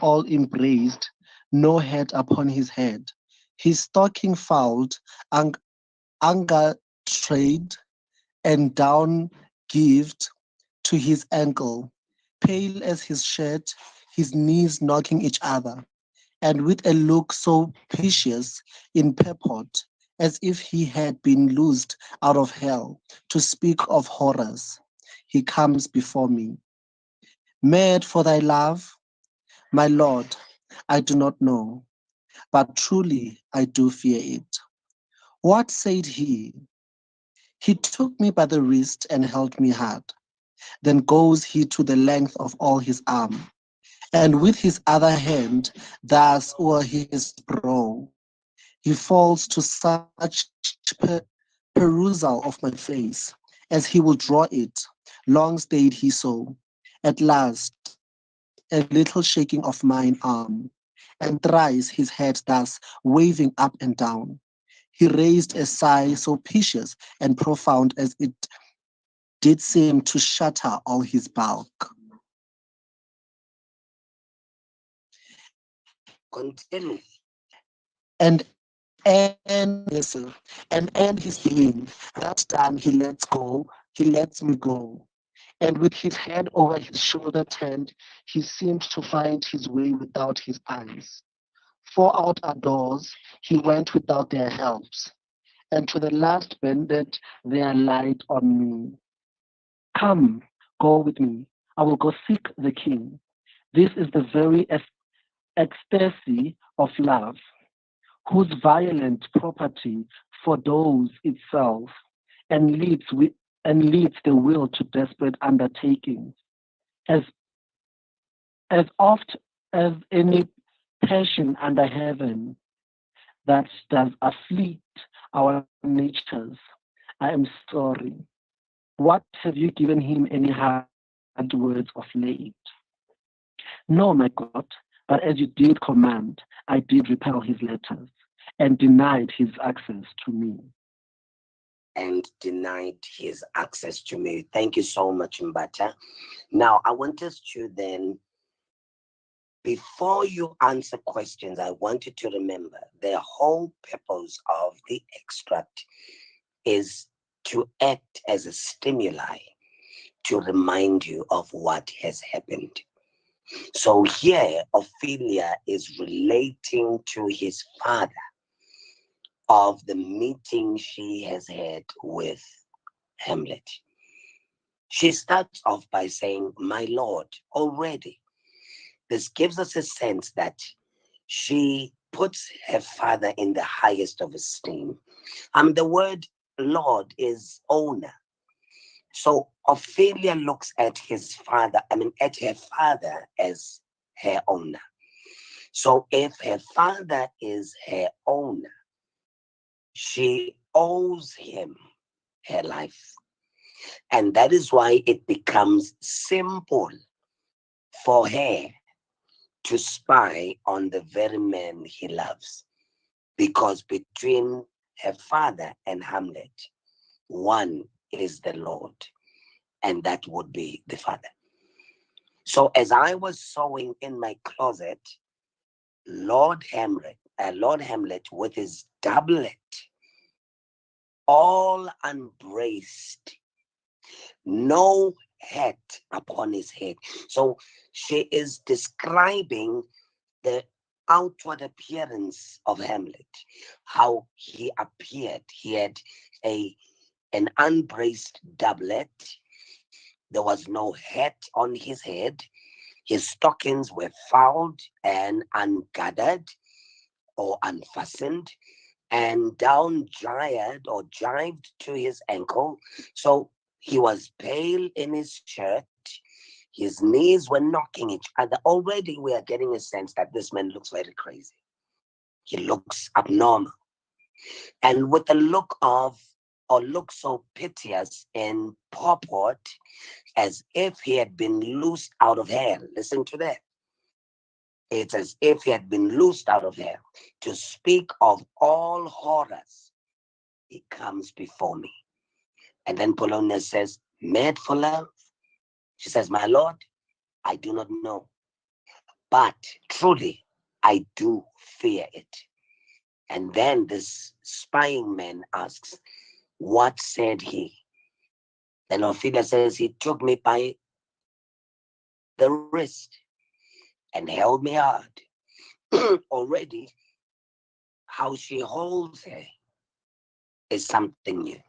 all embraced, no head upon his head, his stocking fouled, ang- anger trade, and down gived to his ankle, pale as his shirt, his knees knocking each other, and with a look so piteous in purport, as if he had been loosed out of hell to speak of horrors, he comes before me. Mad for thy love, my lord, I do not know, but truly I do fear it. What said he? He took me by the wrist and held me hard. Then goes he to the length of all his arm, and with his other hand thus o'er his brow, he falls to such perusal of my face, as he will draw it. Long stayed he so. At last, a little shaking of mine arm, and thrice his head thus waving up and down. He raised a sigh so piteous and profound as it did seem to shatter all his bulk.
Continue.
And and listen, and end his being. That time he lets me go. And with his head over his shoulder turned, he seemed to find his way without his eyes. For out our doors he went without their helps, and to the last bended their light on me. Come, go with me. I will go seek the king. This is the very ecstasy of love, whose violent property foredoes itself and leads the will to desperate undertakings, as as oft as any passion under heaven that does afflict our natures. I am sorry. What have you given him any hard words of late? No, my God, but as you did command, I did repel his letters and denied his access to me.
And denied his access to me. Thank you so much, Mbata. Now, I want us to then, before you answer questions, I want you to remember the whole purpose of the extract is to act as a stimuli to remind you of what has happened. So here, Ophelia is relating to his father of the meeting she has had with Hamlet. She starts off by saying, "My lord," already. This gives us a sense that she puts her father in the highest of esteem. The word Lord is owner. So Ophelia looks at at her father as her owner. So if her father is her owner, she owes him her life. And that is why it becomes simple for her to spy on the very man he loves. Because between her father and Hamlet, one is the Lord, and that would be the Father. So as I was sewing in my closet, Lord Hamlet with his doublet all unbraced, no hat upon his head. So she is describing the outward appearance of Hamlet, how he appeared. He had an unbraced doublet. There was no hat on his head. His stockings were fouled and ungathered or unfastened, and down gyred or jived to his ankle. So he was pale in his shirt. His knees were knocking each other. Already we are getting a sense that this man looks very crazy. He looks abnormal. And with a look so piteous and purport, as if he had been loosed out of hell. Listen to that. It's as if he had been loosed out of hell. To speak of all horrors, he comes before me. And then Polonius says, mad for love? She says, my Lord, I do not know. But truly, I do fear it. And then this spying man asks, what said he? Then Ophelia says, he took me by the wrist and held me hard. Already, how she holds her is something new.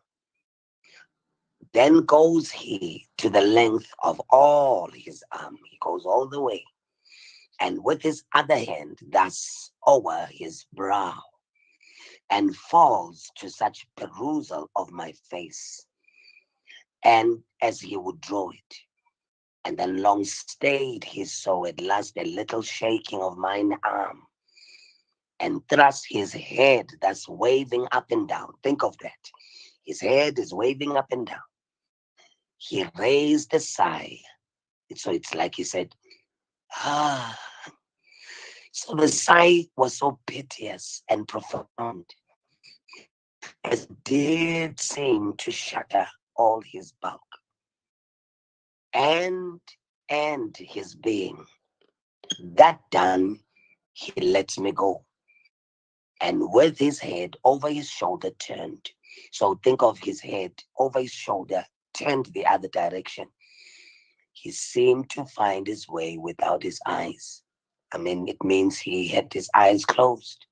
Then goes he to the length of all his arm. He goes all the way. And with his other hand, thus over his brow, and falls to such perusal of my face. And as he would draw it, and then long stayed he so at last a little shaking of mine arm, and thrust his head thus waving up and down. Think of that. His head is waving up and down. He raised a sigh. So it's like he said, ah. So the sigh was so piteous and profound, as it did seem to shatter all his bulk and his being. That done, he lets me go, and with his head over his shoulder turned. So think of his head over his shoulder, turned the other direction. He seemed to find his way without his eyes. I mean, it means he had his eyes closed.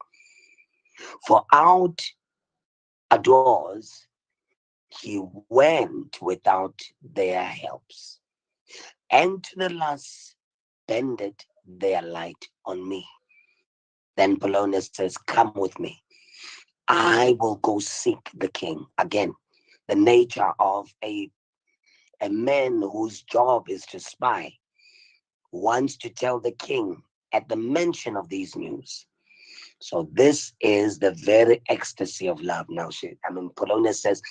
For out doors, he went without their helps, and to the last bended their light on me. Then Polonius says, come with me. I will go seek the king. Again, the nature of a man whose job is to spy wants to tell the king at the mention of these news. So this is the very ecstasy of love. Now, Polonius says,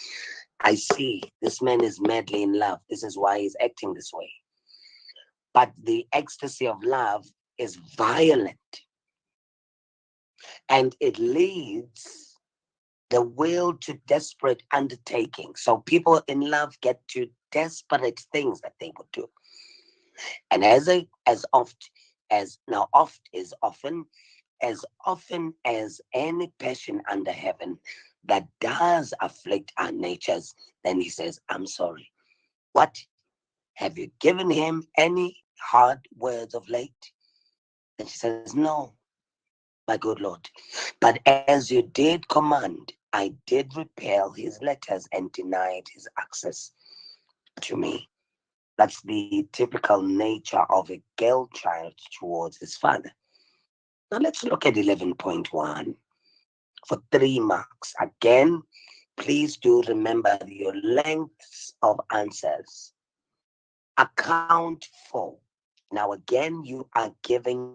I see this man is madly in love. This is why he's acting this way. But the ecstasy of love is violent, and it leads the will to desperate undertaking. So people in love get to desperate things that they would do. And as oft as any passion under heaven that does afflict our natures, then he says, I'm sorry. What? Have you given him any hard words of late? And she says, no, my good Lord. But as you did command, I did repel his letters and denied his access to me. That's the typical nature of a girl child towards his father. Now let's look at 11.1 for 3 marks. Again, please do remember your lengths of answers. Account for. Now again, you are giving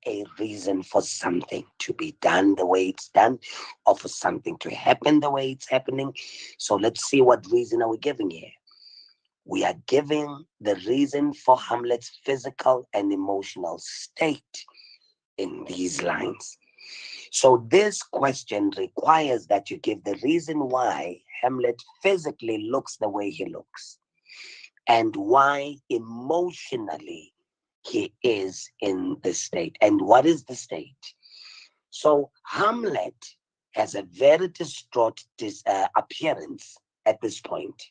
a reason for something to be done the way it's done, or for something to happen the way it's happening. So let's see, what reason are we giving here? We are giving the reason for Hamlet's physical and emotional state in these lines. So this question requires that you give the reason why Hamlet physically looks the way he looks, and why emotionally he is in the state. And what is the state? So Hamlet has a very distraught appearance at this point,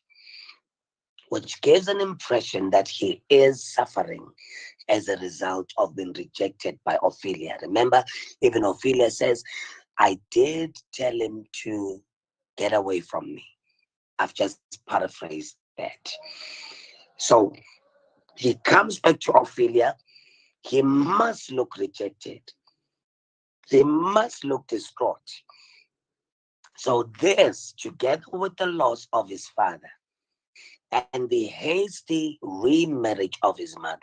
which gives an impression that he is suffering as a result of being rejected by Ophelia. Remember, even Ophelia says, I did tell him to get away from me. I've just paraphrased that. So he comes back to Ophelia. He must look rejected. He must look distraught. So this, together with the loss of his father and the hasty remarriage of his mother,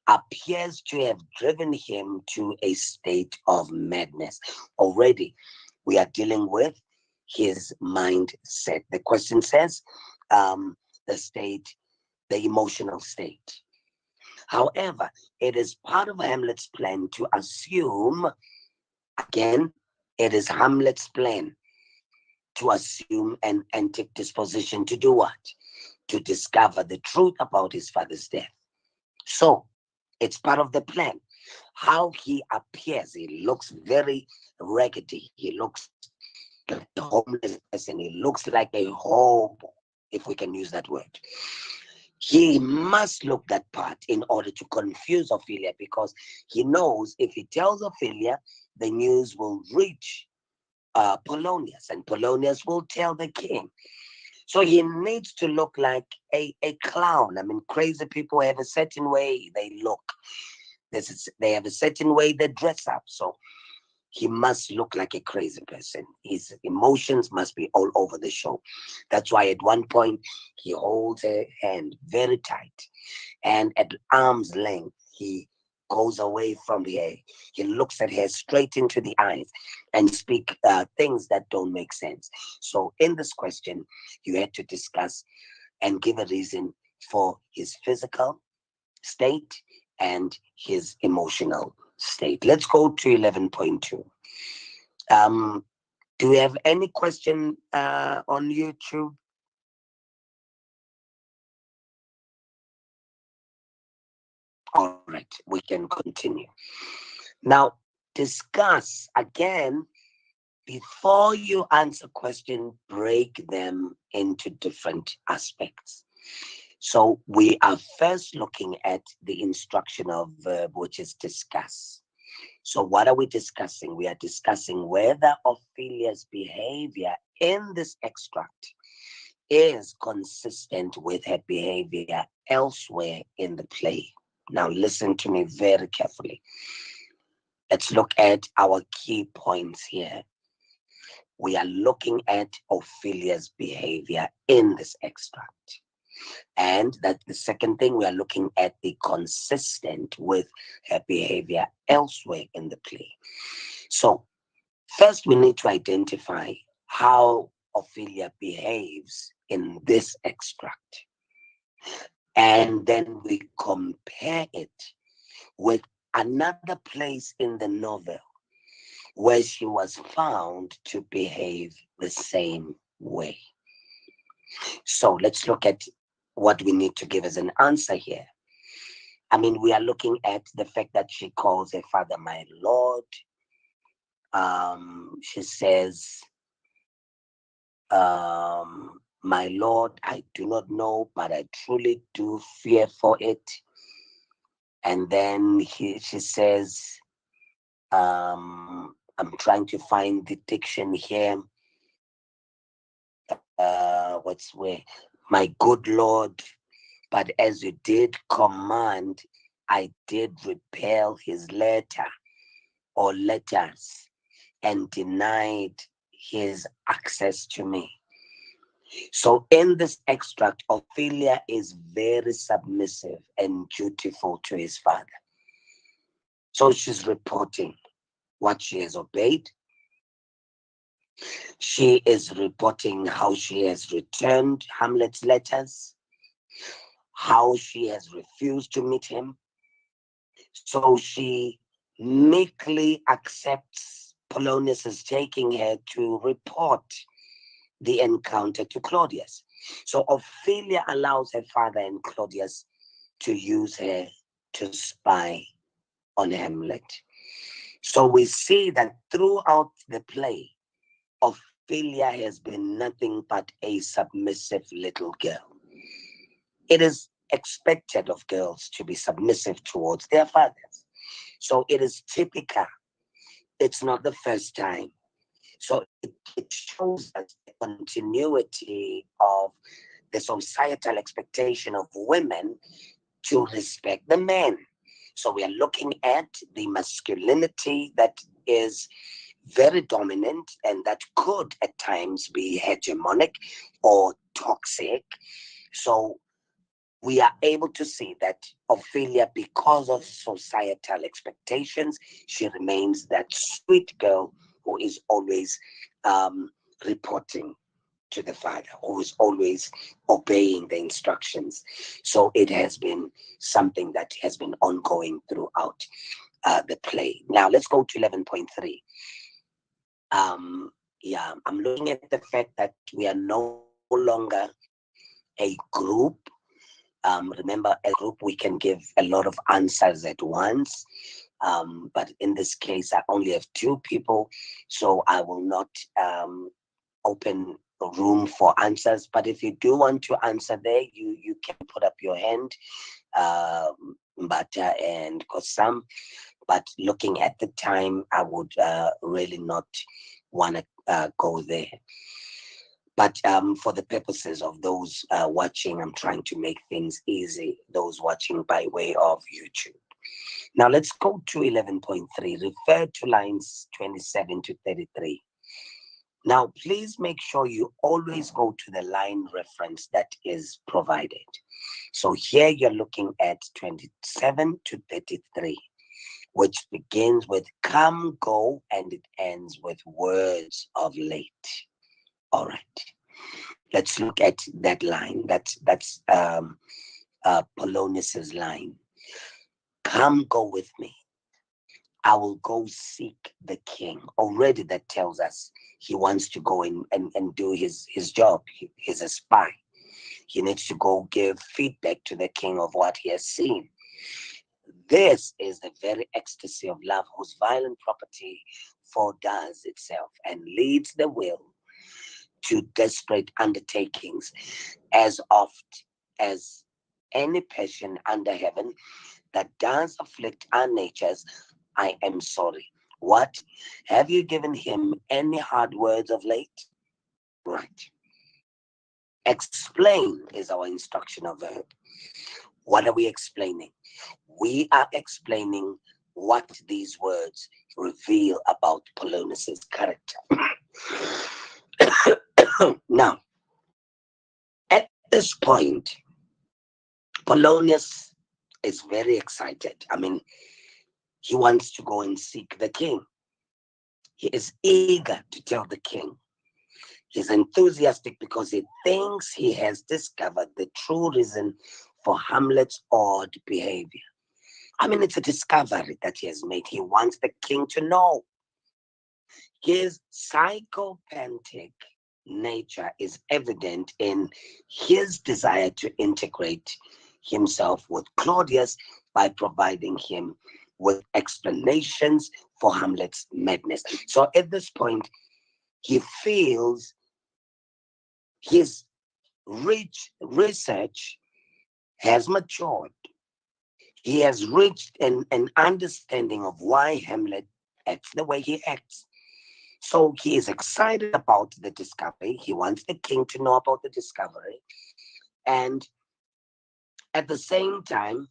appears to have driven him to a state of madness. Already, we are dealing with his mindset. The question says, the state, the emotional state. However, it is part of Hamlet's plan to assume, again, it is Hamlet's plan to assume an antic disposition to do what? To discover the truth about his father's death. So, it's part of the plan. How he appears, he looks very raggedy. He looks like a homeless person. He looks like a hobo, if we can use that word. He must look that part in order to confuse Ophelia, because he knows if he tells Ophelia, the news will reach Polonius, and Polonius will tell the king. So he needs to look like a clown. I mean, crazy people have a certain way they look. They have a certain way they dress up. So he must look like a crazy person. His emotions must be all over the show. That's why at one point he holds her hand very tight, and at arm's length he goes away from her. He looks at her straight into the eyes and speak things that don't make sense. So in this question, you had to discuss and give a reason for his physical state and his emotional state. Let's go to 11.2. Do we have any question on YouTube? All right, we can continue. Now, discuss again. Before you answer question, break them into different aspects. So we are first looking at the instructional verb, which is discuss. So what are we discussing? We are discussing whether Ophelia's behavior in this extract is consistent with her behavior elsewhere in the play. Now listen to me very carefully. Let's look at our key points here. We are looking at Ophelia's behavior in this extract. And that the second thing, we are looking at the consistent with her behavior elsewhere in the play. So first we need to identify how Ophelia behaves in this extract. And then we compare it with another place in the novel where she was found to behave the same way. So let's look at what we need to give as an answer here. I mean, we are looking at the fact that she calls her father my lord. She says, my lord, I do not know, but I truly do fear for it. And then she says, I'm trying to find the diction here. What's where? My good Lord, but as you did command, I did repel his letter or letters and denied his access to me. So in this extract, Ophelia is very submissive and dutiful to his father. So she's reporting what she has obeyed. She is reporting how she has returned Hamlet's letters, how she has refused to meet him. So she meekly accepts Polonius' taking her to report the encounter to Claudius. So Ophelia allows her father and Claudius to use her to spy on Hamlet. So we see that throughout the play, Ophelia has been nothing but a submissive little girl. It is expected of girls to be submissive towards their fathers. So it is typical. It's not the first time. So it shows us the continuity of the societal expectation of women to respect the men. So we are looking at the masculinity that is very dominant and that could at times be hegemonic or toxic. So we are able to see that Ophelia, because of societal expectations, she remains that sweet girl who is always reporting to the father, who is always obeying the instructions. So it has been something that has been ongoing throughout the play. Now let's go to 11.3. Yeah, I'm looking at the fact that we are no longer a group. Remember, as a group, we can give a lot of answers at once. But in this case, I only have two people, so I will not open room for answers. But if you do want to answer there, you can put up your hand, Mbata and Kosam. But looking at the time, I would really not want to go there. But for the purposes of those watching, I'm trying to make things easy, those watching by way of YouTube. Now let's go to 11.3. Refer to lines 27 to 33. Now, please make sure you always go to the line reference that is provided. So here you're looking at 27 to 33, which begins with come, go, and it ends with words of late. All right. Let's look at that line. That's Polonius's line. Come, go with me. I will go seek the king. Already that tells us he wants to go in and do his job. He's a spy. He needs to go give feedback to the king of what he has seen. This is the very ecstasy of love whose violent property foredoes itself and leads the will to desperate undertakings as oft as any passion under heaven that does afflict our natures. I am sorry. What? Have you given him any hard words of late? Right. Explain is our instructional verb. What are we explaining? We are explaining what these words reveal about Polonius's character. Now, at this point, Polonius is very excited. I mean, he wants to go and seek the king. He is eager to tell the king. He's enthusiastic because he thinks he has discovered the true reason for Hamlet's odd behavior. I mean, it's a discovery that he has made. He wants the king to know. His psychopathic nature is evident in his desire to integrate himself with Claudius by providing him with explanations for Hamlet's madness. So at this point, he feels his rich research has matured. He has reached an understanding of why Hamlet acts the way he acts. So he is excited about the discovery. He wants the king to know about the discovery. And at the same time,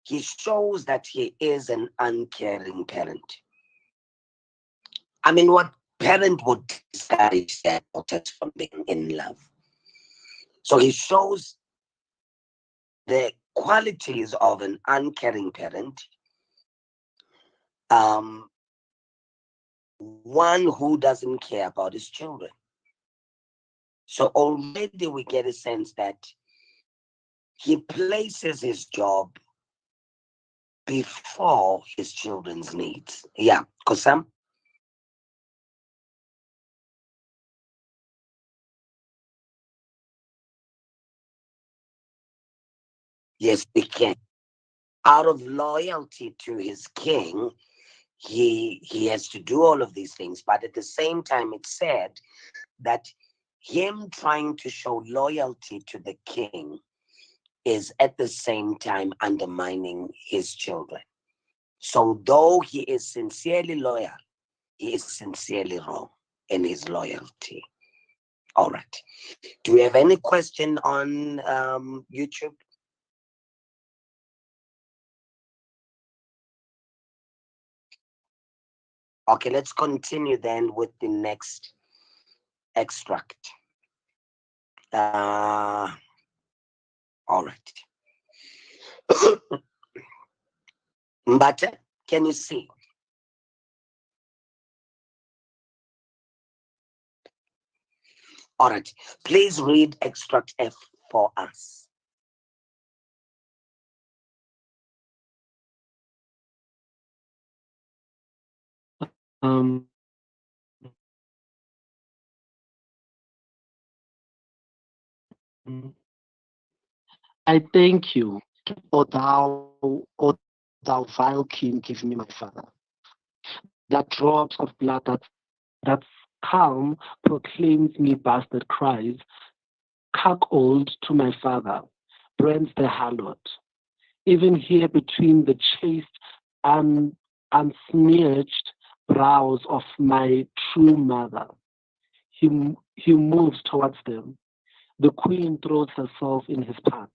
he shows that he is an uncaring parent. I mean, what parent would discourage their daughters from being in love? So he shows the qualities of an uncaring parent, one who doesn't care about his children. So already we get a sense that he places his job before his children's needs. Yeah, Kosam? Yes, we can. Out of loyalty to his king, he has to do all of these things. But at the same time, it said that him trying to show loyalty to the king is at the same time undermining his children. So though he is sincerely loyal, he is sincerely wrong in his loyalty. All right. Do we have any question on YouTube? Okay, let's continue then with the next extract. All right. Mbata, can you see? All right. Please read extract F for us.
Um, I thank you, O thou vile king, give me my father. That drops of blood that's calm proclaims me bastard cries, cuckold to my father, brands the harlot. Even here between the chaste and unsmeared brows of my true mother, he moves towards them. The queen throws herself in his path.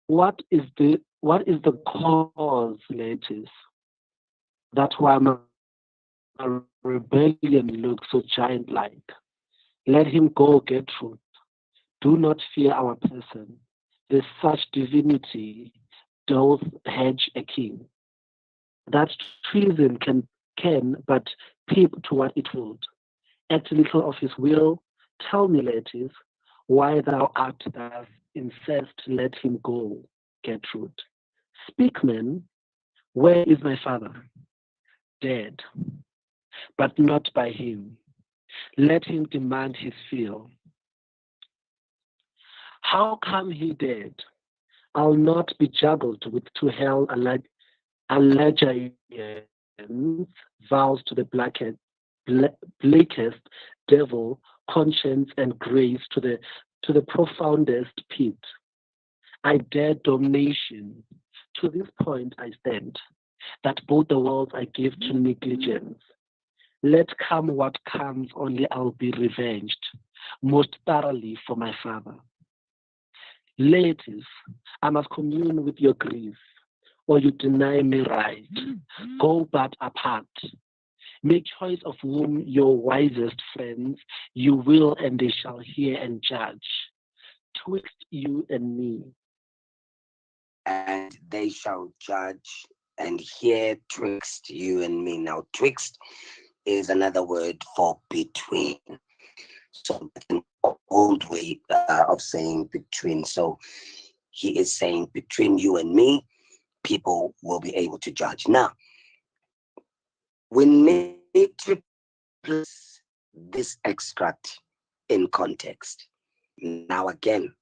What is the cause, ladies? That's why my rebellion looks so giant-like. Let him go, Gertrude. Do not fear our person. There's such divinity doth hedge a king. That treason can but peep to what it would. Act little of his will. Tell me, ladies, why thou art thus incensed, let him go, Gertrude. Speak, men, where is my father? Dead, but not by him. Let him demand his fill. How come he dead? I'll not be juggled with to hell allegiance, vows to the blackest devil, conscience and grace to the profoundest pit. I dare damnation. To this point I stand, that both the worlds I give to negligence. Let come what comes, only I'll be revenged, most thoroughly for my father. Ladies, I must commune with your grief, or you deny me right. Go but apart. Make choice of whom your wisest friends you will, and they shall hear and judge. Twixt you and me.
And they shall judge and hear twixt you and me. Now, twixt is another word for between. So an old way of saying between. So he is saying between you and me, people will be able to judge. Now, we need to place this extract in context. Now, again,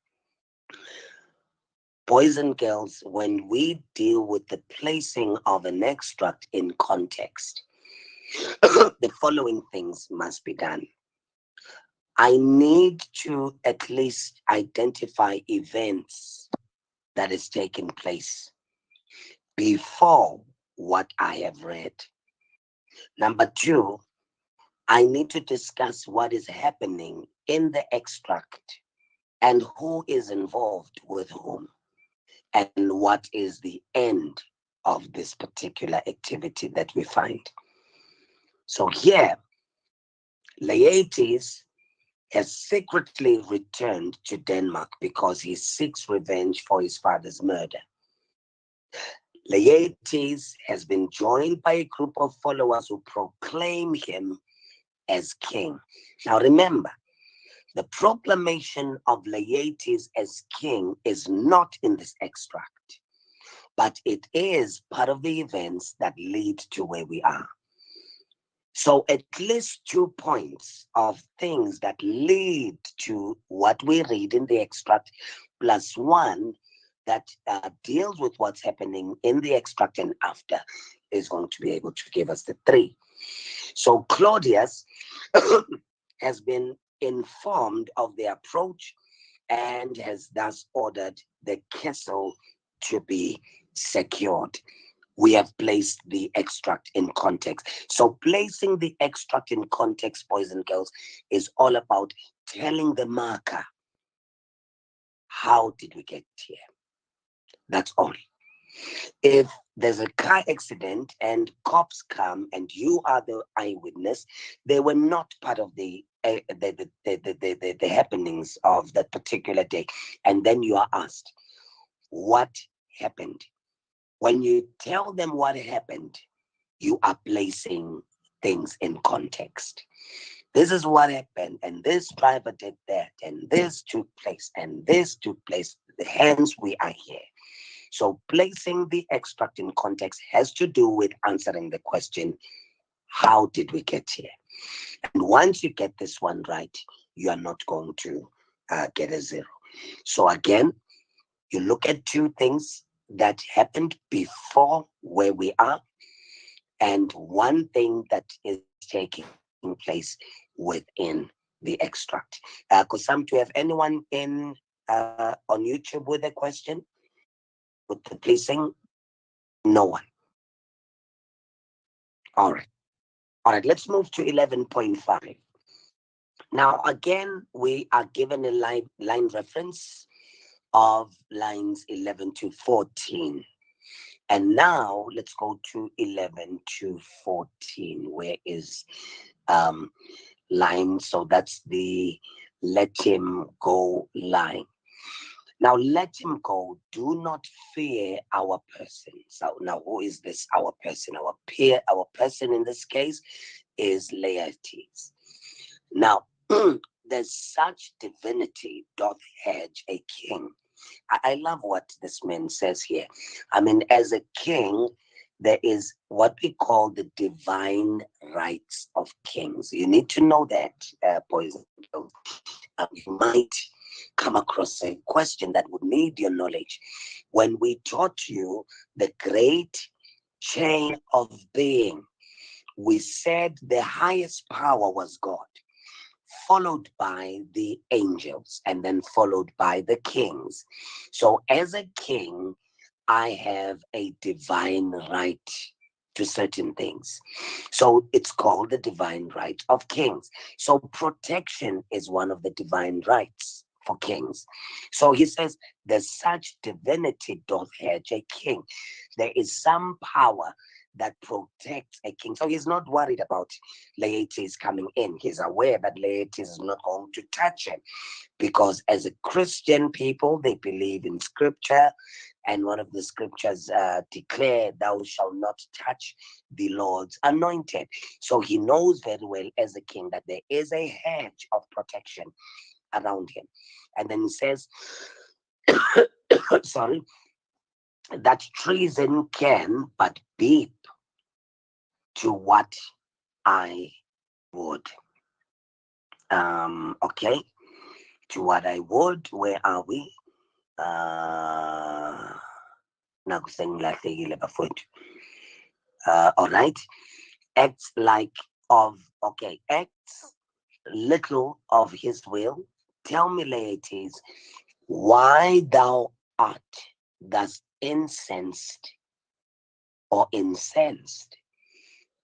boys and girls, when we deal with the placing of an extract in context, the following things must be done. I need to at least identify events that has taken place before what I have read. Number two, I need to discuss what is happening in the extract and who is involved with whom and what is the end of this particular activity that we find. So here, Laertes has secretly returned to Denmark because he seeks revenge for his father's murder. Laertes has been joined by a group of followers who proclaim him as king. Now remember, the proclamation of Laertes as king is not in this extract, but it is part of the events that lead to where we are. So at least 2 points of things that lead to what we read in the extract, plus one that deals with what's happening in the extract and after, is going to be able to give us the 3. So Claudius has been informed of the approach and has thus ordered the castle to be secured. We have placed the extract in context. So placing the extract in context, boys and girls, is all about telling the marker, how did we get here? That's all. If there's a car accident and cops come and you are the eyewitness, they were not part of the happenings of that particular day. And then you are asked, what happened? When you tell them what happened, you are placing things in context. This is what happened, and this driver did that, and this took place, and this took place. Hence, we are here. So placing the extract in context has to do with answering the question, how did we get here? And once you get this one right, you are not going to get a 0. So again, you look at 2 things that happened before where we are, and 1 thing that is taking place within the extract. Kusam, do you have anyone in on YouTube with a question? With the placing? No one. All right. All right, let's move to 11.5. Now, again, we are given a line reference of lines 11 to 14. And now let's go to 11 to 14, where is line. So that's the let him go line. Now let him go. Do not fear our person. So now who is this our person? Our person in this case is Laertes. Now, there's such divinity doth hedge a king. I love what this man says here. I mean, as a king, there is what we call the divine rights of kings. You need to know that, boys and girls. You might come across a question that would need your knowledge. When we taught you the great chain of being, we said the highest power was God, followed by the angels, and then followed by the kings. So as a king, I have a divine right to certain things. So it's called the divine right of kings. So protection is one of the divine rights for kings. So he says, there's such divinity doth hedge a king. There is some power that protects a king. So he's not worried about Laertes coming in. He's aware that Laertes is not going to touch him, because as a Christian people, they believe in scripture, and one of the scriptures declare, thou shalt not touch the Lord's anointed. So he knows very well as a king that there is a hedge of protection around him. And then he says, sorry, that treason can but beep to what I would. Okay, to what I would. Where are we? All right. Acts like of, okay, acts little of his will. Tell me, Laertes, why thou art thus incensed or incensed?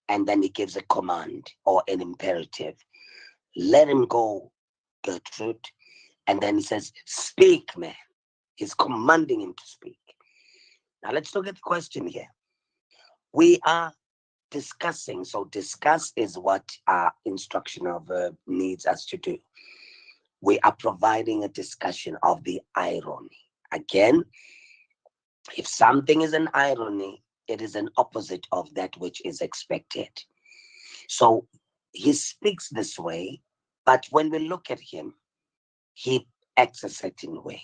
And then he gives a command or an imperative. Let him go, Gertrude. And then he says, speak, man. He's commanding him to speak. Now let's look at the question here. We are discussing. So discuss is what our instructional verb needs us to do. We are providing a discussion of the irony. Again, if something is an irony, it is an opposite of that which is expected. So he speaks this way, but when we look at him, he acts a certain way.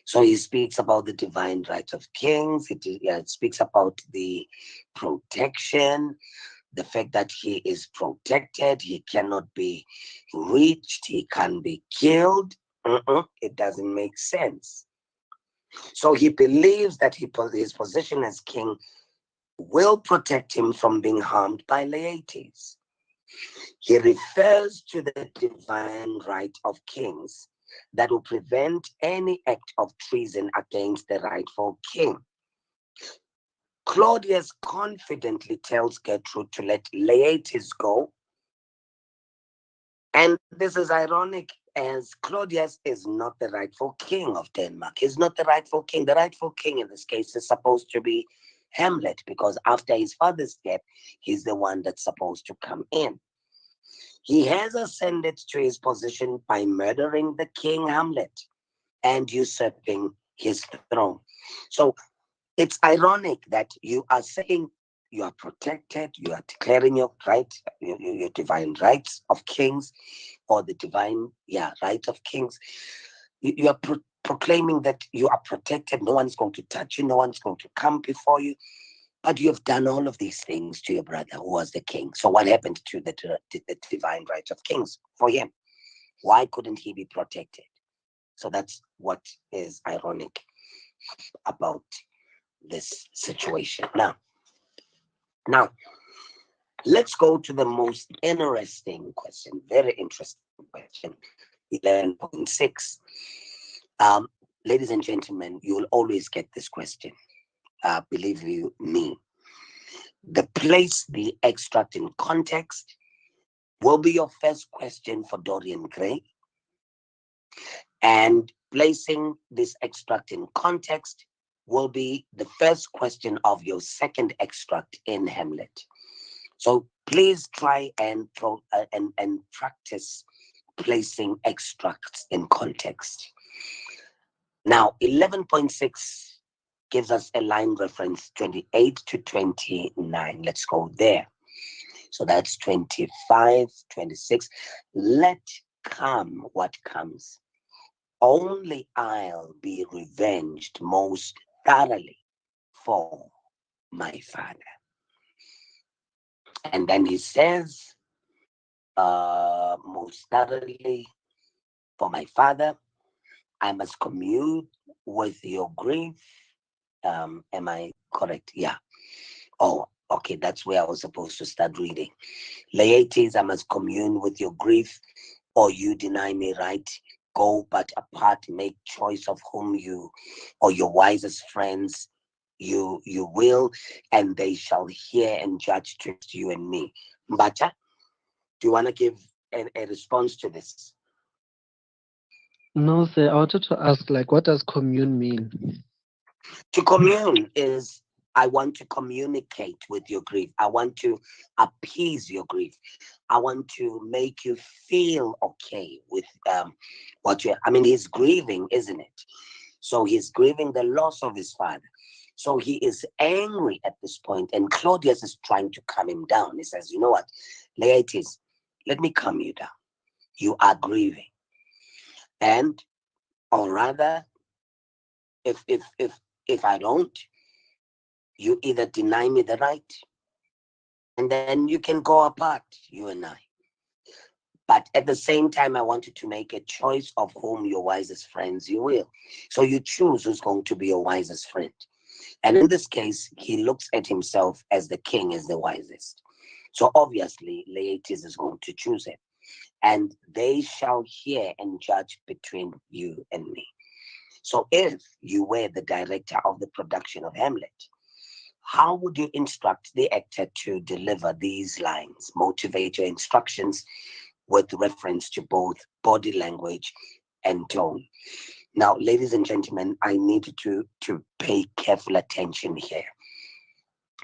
So he speaks about the divine rights of kings. It speaks about the protection, the fact that he is protected. He cannot be reached. He can't be killed. It doesn't make sense. So he believes that his position as king will protect him from being harmed by Laertes. He refers to the divine right of kings that will prevent any act of treason against the rightful king. Claudius confidently tells Gertrude to let Laertes go. And this is ironic, as Claudius is not the rightful king of Denmark. He's not the rightful king. The rightful king in this case is supposed to be Hamlet, because after his father's death, he's the one that's supposed to come in. He has ascended to his position by murdering the king Hamlet and usurping his throne. So it's ironic that you are saying you are protected, you are declaring your right, your divine rights of kings, or the divine right of kings. You are proclaiming that you are protected, no one's going to touch you, no one's going to come before you. But you have done all of these things to your brother who was the king. So what happened to the divine rights of kings for him? Why couldn't he be protected? So that's what is ironic about this situation. Now, let's go to the most interesting question, very interesting question, 11.6. Ladies and gentlemen, you will always get this question. Believe you me. Place the extract in context will be your first question for Dorian Gray. And placing this extract in context will be the first question of your second extract in Hamlet. So please try and practice placing extracts in context. Now, 11.6 gives us a line reference 28 to 29. Let's go there. So that's 25, 26. Let come what comes. Only I'll be revenged most thoroughly for my father. And then he says, most thoroughly for my father, I must commune with your grief. Am I correct? Yeah. Oh, okay. That's where I was supposed to start reading. Laertes, I must commune with your grief, or you deny me right. Go but apart, make choice of whom you or your wisest friends you will, and they shall hear and judge twixt you and me. Mbacha, do you want to give a response to this?
No, sir. I wanted to ask, what does commune mean?
To commune is, I want to communicate with your grief. I want to appease your grief. I want to make you feel okay with what you're. I mean, he's grieving, isn't it? So he's grieving the loss of his father. So he is angry at this point, and Claudius is trying to calm him down. He says, you know what, Laertes, let me calm you down. You are grieving. And, or rather, if I don't, you either deny me the right, and then you can go apart, you and I. But at the same time, I want you to make a choice of whom your wisest friends you will. So you choose who's going to be your wisest friend. And in this case, he looks at himself as the king is the wisest. So obviously, Laertes is going to choose him. And they shall hear and judge between you and me. So if you were the director of the production of Hamlet, how would you instruct the actor to deliver these lines, motivate your instructions with reference to both body language and tone? Now, ladies and gentlemen, I need to pay careful attention here.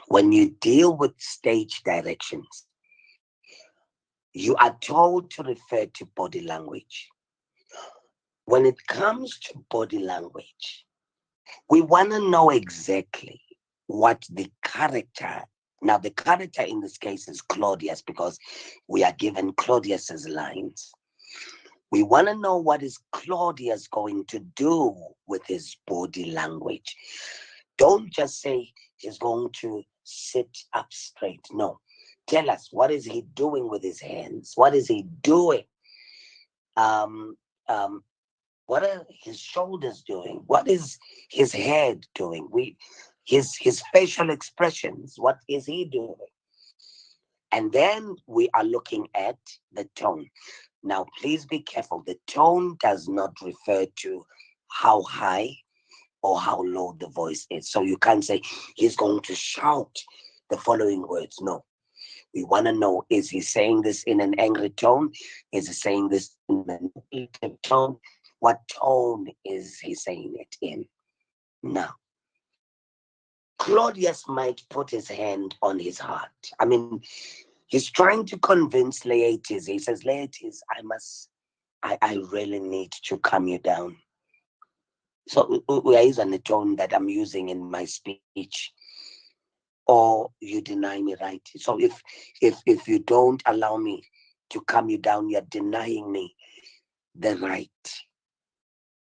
When you deal with stage directions, you are told to refer to body language. When it comes to body language, we want to know exactly what the character, now the character in this case is Claudius, because we are given Claudius's lines. We want to know what is Claudius going to do with his body language. Don't just say he's going to sit up straight. No. Tell us, what is he doing with his hands? What is he doing? What are his shoulders doing? What is his head doing? his facial expressions. What is he doing? And then we are looking at the tone. Now, please be careful. The tone does not refer to how high or how low the voice is. So you can't say he's going to shout the following words. No. We want to know, is he saying this in an angry tone? Is he saying this in an negative tone? What tone is he saying it in? Now, Claudius might put his hand on his heart. I mean, he's trying to convince Laertes. He says, Laertes, I really need to calm you down. So we are using the tone that I'm using in my speech, or you deny me right. So if you don't allow me to calm you down, you're denying me the right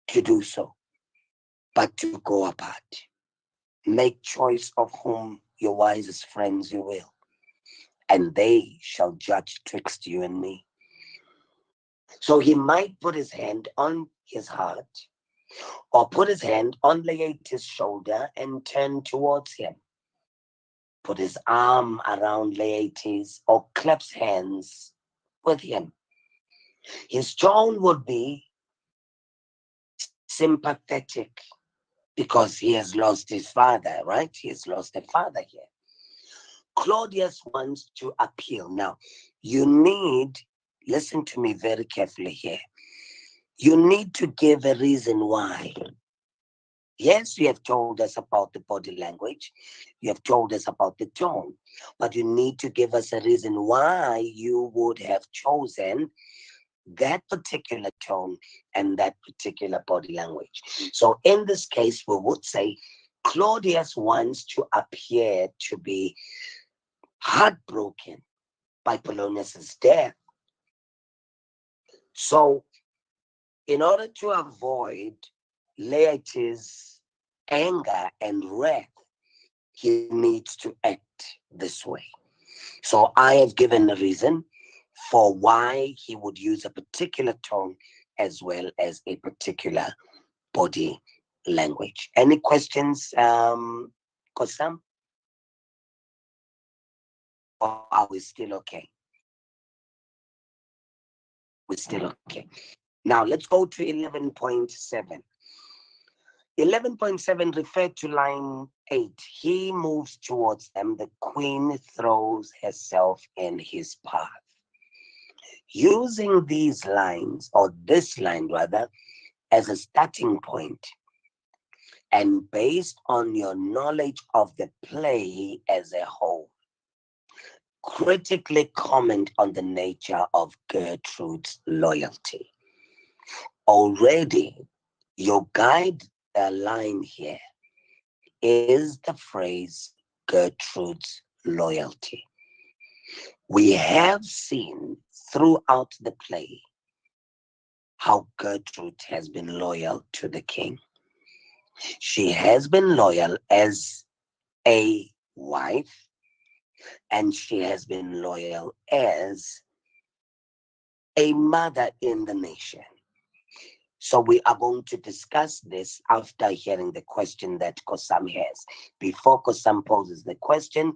to do so, but to go apart. Make choice of whom your wisest friends you will, and they shall judge twixt you and me. So he might put his hand on his heart, or put his hand on Laertes' shoulder and turn towards him. Put his arm around Laertes, or claps hands with him. His tone would be sympathetic because he has lost his father, right? He has lost a father here. Claudius wants to appeal. Now, you need, listen to me very carefully here. You need to give a reason why. Yes, you have told us about the body language. You have told us about the tone. But you need to give us a reason why you would have chosen that particular tone and that particular body language. So in this case, we would say Claudius wants to appear to be heartbroken by Polonius's death. So in order to avoid Laertes' anger and wrath, he needs to act this way. So I have given a reason for why he would use a particular tone as well as a particular body language. Any questions, Kosam? Or are we still okay? We're still okay. Now let's go to 11.7. 11.7 referred to line 8. He moves towards them. The queen throws herself in his path. Using these lines, or this line rather, as a starting point, and based on your knowledge of the play as a whole, critically comment on the nature of Gertrude's loyalty. Already, your guide line here is the phrase Gertrude's loyalty. We have seen throughout the play how Gertrude has been loyal to the king. She has been loyal as a wife, and she has been loyal as a mother in the nation. So we are going to discuss this after hearing the question that Kosam has. Before Kosam poses the question,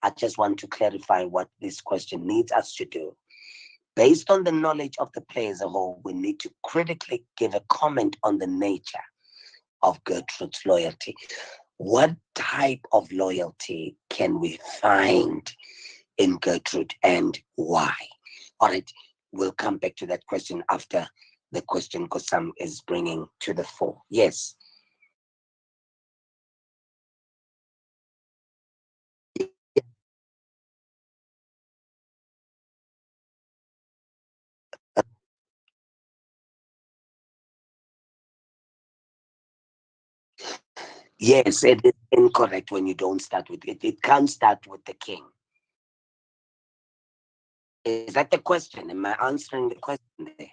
I just want to clarify what this question needs us to do. Based on the knowledge of the play as a whole, we need to critically give a comment on the nature of Gertrude's loyalty. What type of loyalty can we find in Gertrude and why? All right, we'll come back to that question after the question Kosam is bringing to the fore. Yes. Yes, it is incorrect when you don't start with it. It can't start with the king. Is that the question? Am I answering the question there?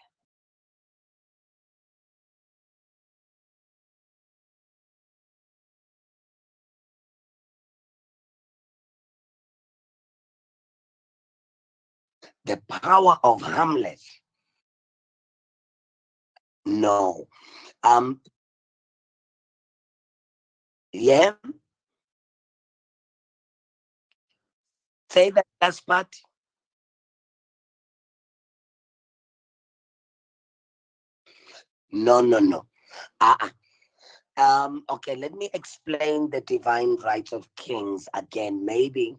The power of Hamlet. No. Yeah. say that last part. No, no, no. Uh-uh. Okay, let me explain the divine rights of kings again. Maybe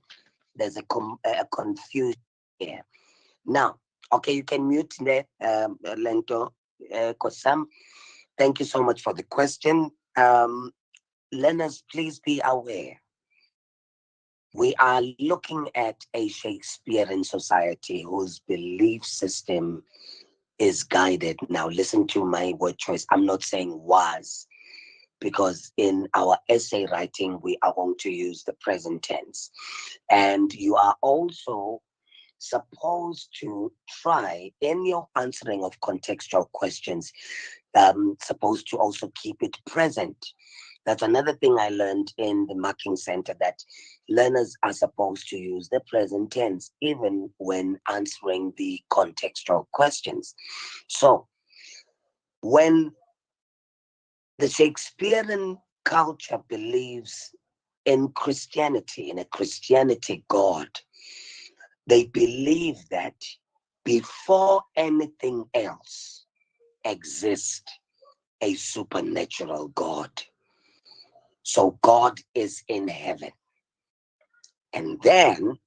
there's a confusion here. Now, okay, you can mute there, Lento Kosam. Thank you so much for the question. Learners, please be aware. We are looking at a Shakespearean society whose belief system is guided. Now, listen to my word choice. I'm not saying was, because in our essay writing, we are going to use the present tense. And you are also supposed to try, in your answering of contextual questions, supposed to also keep it present. That's another thing I learned in the marking center, that learners are supposed to use the present tense even when answering the contextual questions. So when the Shakespearean culture believes in Christianity, in a Christianity God, they believe that before anything else exists a supernatural God. So God is in heaven. And then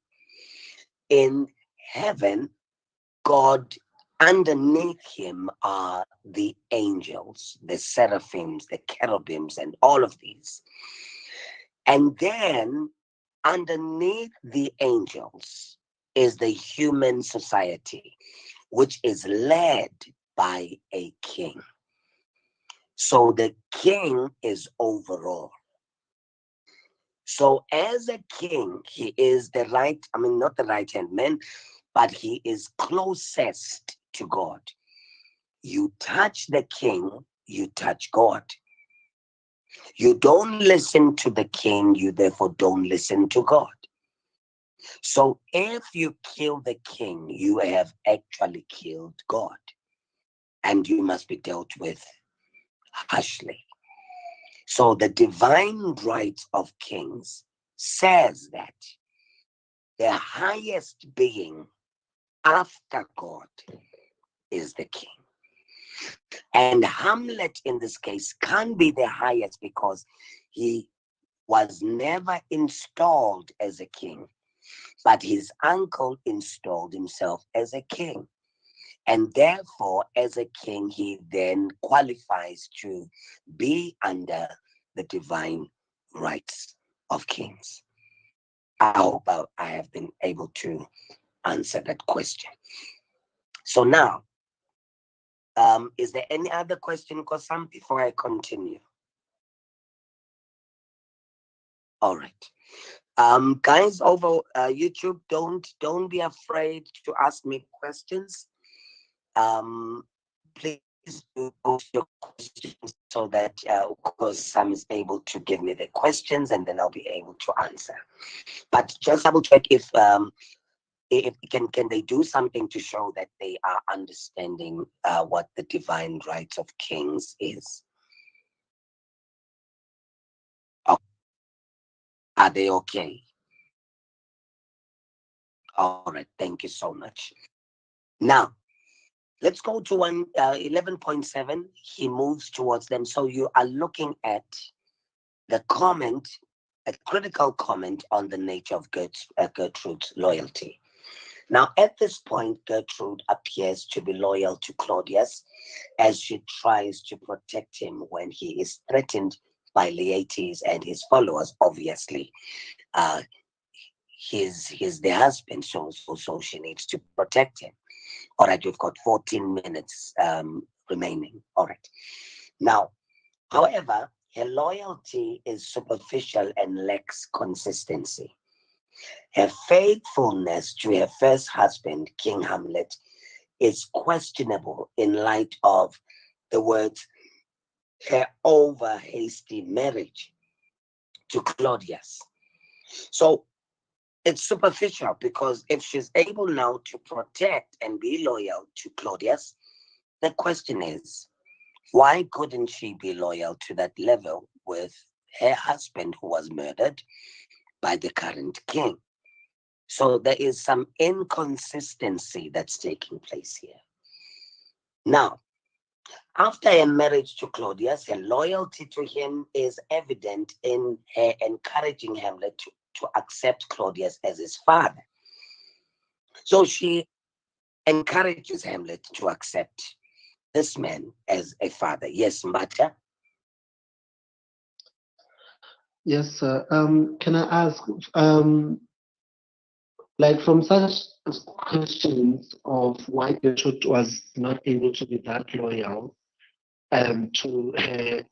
in heaven, God, underneath him are the angels, the seraphims, the cherubims, and all of these. And then underneath the angels is the human society, which is led by a king. So the king is overall. So as a king, he is the right, I mean, not the right hand man, but he is closest to God. You touch the king, you touch God. You don't listen to the king, you therefore don't listen to God. So if you kill the king, you have actually killed God. And you must be dealt with harshly. So the divine right of kings says that the highest being after God is the king. And Hamlet in this case can be the highest because he was never installed as a king, but his uncle installed himself as a king. And therefore, as a king, he then qualifies to be under the divine rights of kings. I hope I have been able to answer that question. So now, is there any other question, Kosam, before I continue? All right. Guys over YouTube, don't be afraid to ask me questions. Please do post your questions so that of course Sam is able to give me the questions and then I'll be able to answer. But just double check if can they do something to show that they are understanding what the divine rights of kings is. Oh, are they okay? All right, thank you so much. Now let's go to 11.7. He moves towards them. So you are looking at the comment, a critical comment on the nature of Gertrude's loyalty. Now, at this point, Gertrude appears to be loyal to Claudius as she tries to protect him when he is threatened by Laertes and his followers. Obviously, he's the husband, so she needs to protect him. All right, we've got 14 minutes remaining. All right. Now, however, her loyalty is superficial and lacks consistency. Her faithfulness to her first husband, King Hamlet, is questionable in light of the words, her over hasty marriage to Claudius. So it's superficial because if she's able now to protect and be loyal to Claudius, the question is, why couldn't she be loyal to that level with her husband who was murdered by the current king? So there is some inconsistency that's taking place here. Now, after her marriage to Claudius, her loyalty to him is evident in her encouraging Hamlet to accept Claudius as his father. So she encourages Hamlet to accept this man as a father. Yes, Mbata?
Yes, sir. Can I ask, like from such questions of why Gertrude was not able to be that loyal to her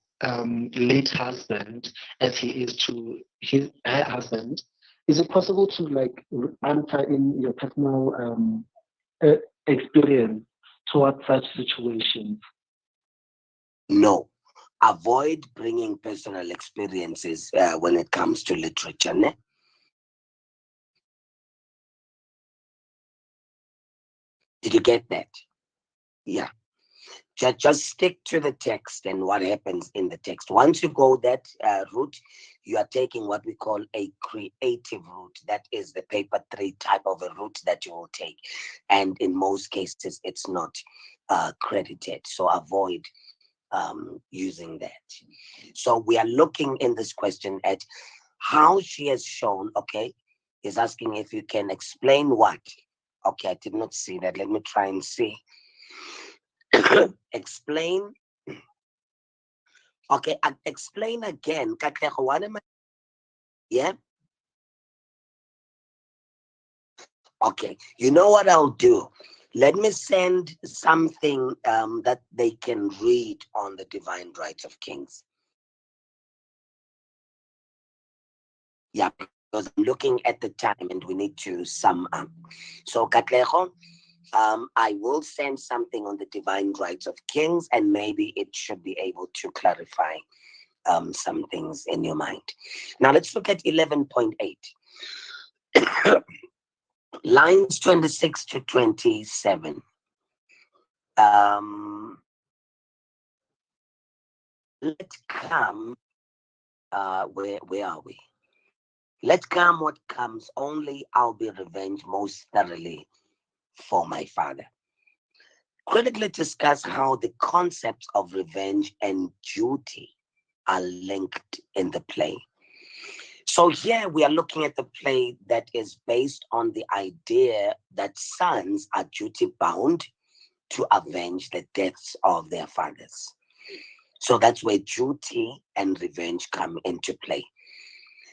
late husband as he is to her husband, is it possible to like answer in your personal experience towards such situations?
No. Avoid bringing personal experiences when it comes to literature. Ne? Did you get that? Yeah. Just stick to the text and what happens in the text. Once you go that route, you are taking what we call a creative route. That is the paper 3 type of a route that you will take. And in most cases, it's not credited. So avoid using that. So we are looking in this question at how she has shown, okay, is asking if you can explain what. Okay, I did not see that. Let me try and see. Explain. Okay, explain again. Katlego, what am I? Yeah. Okay, you know what I'll do? Let me send something that they can read on the divine rights of kings. Yeah, because I'm looking at the time and we need to sum up. So, Katlego, I will send something on the divine rights of kings, and maybe it should be able to clarify some things in your mind. Now, let's look at 11.8. Lines 26 to 27. Let come, where are we? Let come what comes, only I'll be revenged most thoroughly for my father. Critically discuss how the concepts of revenge and duty are linked in the play. So here we are looking at the play that is based on the idea that sons are duty bound to avenge the deaths of their fathers. So that's where duty and revenge come into play.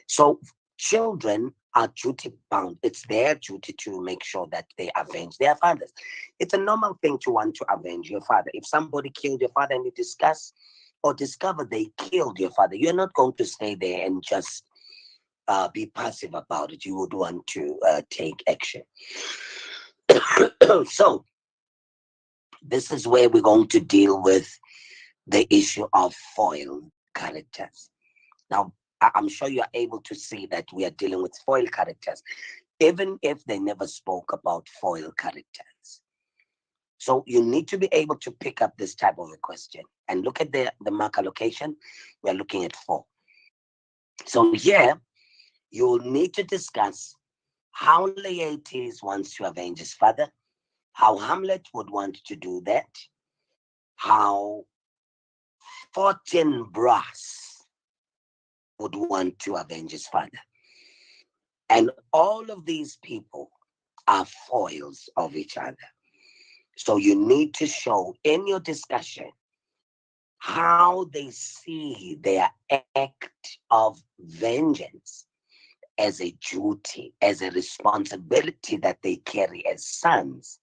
So children are duty bound. It's their duty to make sure that they avenge their fathers. It's a normal thing to want to avenge your father. If somebody killed your father and you discuss or discover they killed your father, you're not going to stay there and just be passive about it. You would want to take action. So this is where we're going to deal with the issue of foil characters. Now, I'm sure you're able to see that we are dealing with foil characters, even if they never spoke about foil characters. So you need to be able to pick up this type of a question and look at the marker location. We're looking at 4. So here, you'll need to discuss how Laertes wants to avenge his father, how Hamlet would want to do that, how Fortinbras would want to avenge his father. And all of these people are foils of each other. So you need to show in your discussion how they see their act of vengeance as a duty, as a responsibility that they carry as sons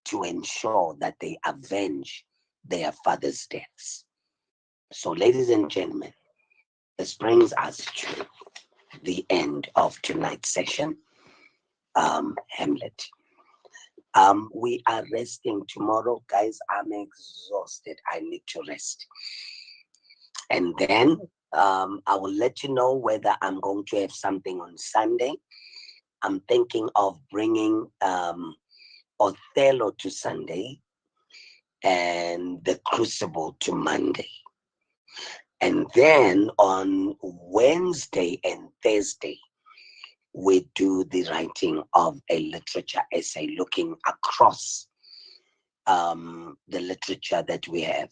to ensure that they avenge their father's deaths. So, ladies and gentlemen, this brings us to the end of tonight's session. Hamlet. We are resting tomorrow, guys. I'm exhausted. I need to rest. And then I will let you know whether I'm going to have something on Sunday. I'm thinking of bringing Othello to Sunday and The Crucible to Monday. And then on Wednesday and Thursday, we do the writing of a literature essay looking across the literature that we have,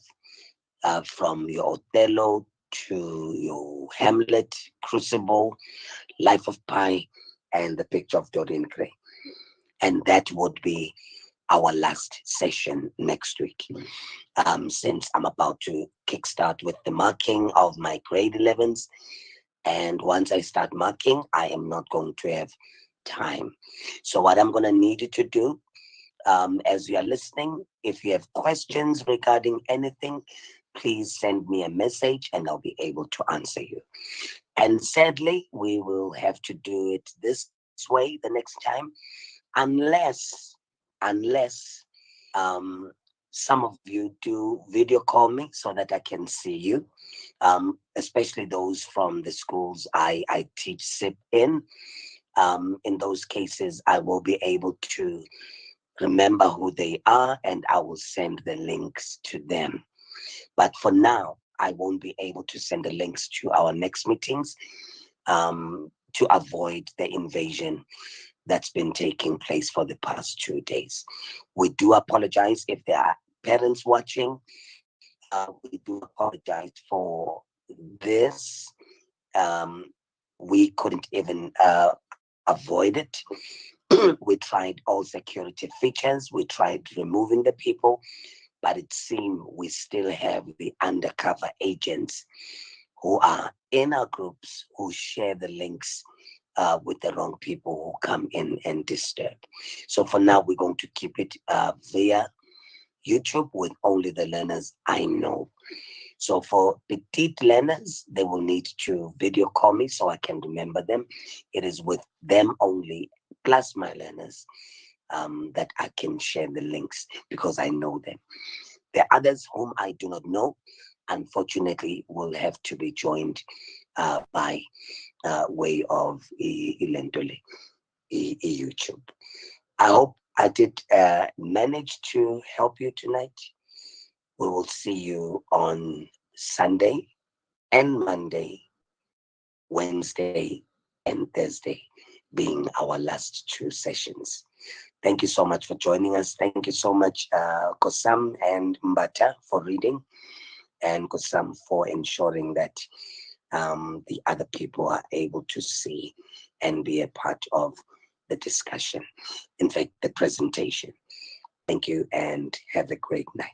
from your Othello to your Hamlet, Crucible, Life of Pi, and The Picture of Dorian Gray. And that would be our last session next week. Since I'm about to kickstart with the marking of my grade 11s. And once I start marking, I am not going to have time. So what I'm going to need you to do, as you are listening, if you have questions regarding anything, please send me a message and I'll be able to answer you. And sadly, we will have to do it this way the next time, unless some of you do video call me so that I can see you, especially those from the schools I teach SIP in. In those cases, I will be able to remember who they are and I will send the links to them. But for now, I won't be able to send the links to our next meetings, to avoid the invasion that's been taking place for the past 2 days. We do apologize if there are parents watching. We do apologize for this. We couldn't even avoid it. We tried all security features. We tried removing the people, but it seems we still have the undercover agents who are in our groups who share the links with the wrong people who come in and disturb. So for now, we're going to keep it via YouTube with only the learners I know. So for petite learners, they will need to video call me so I can remember them. It is with them only, plus my learners, that I can share the links because I know them. The others whom I do not know, unfortunately, will have to be joined by way of Ilentole, YouTube. I hope I did manage to help you tonight. We will see you on Sunday and Monday, Wednesday and Thursday being our last 2 sessions. Thank you so much for joining us. Thank you so much, Kosam and Mbata, for reading, and Kosam for ensuring that the other people are able to see and be a part of the discussion. In fact, the presentation. Thank you and have a great night.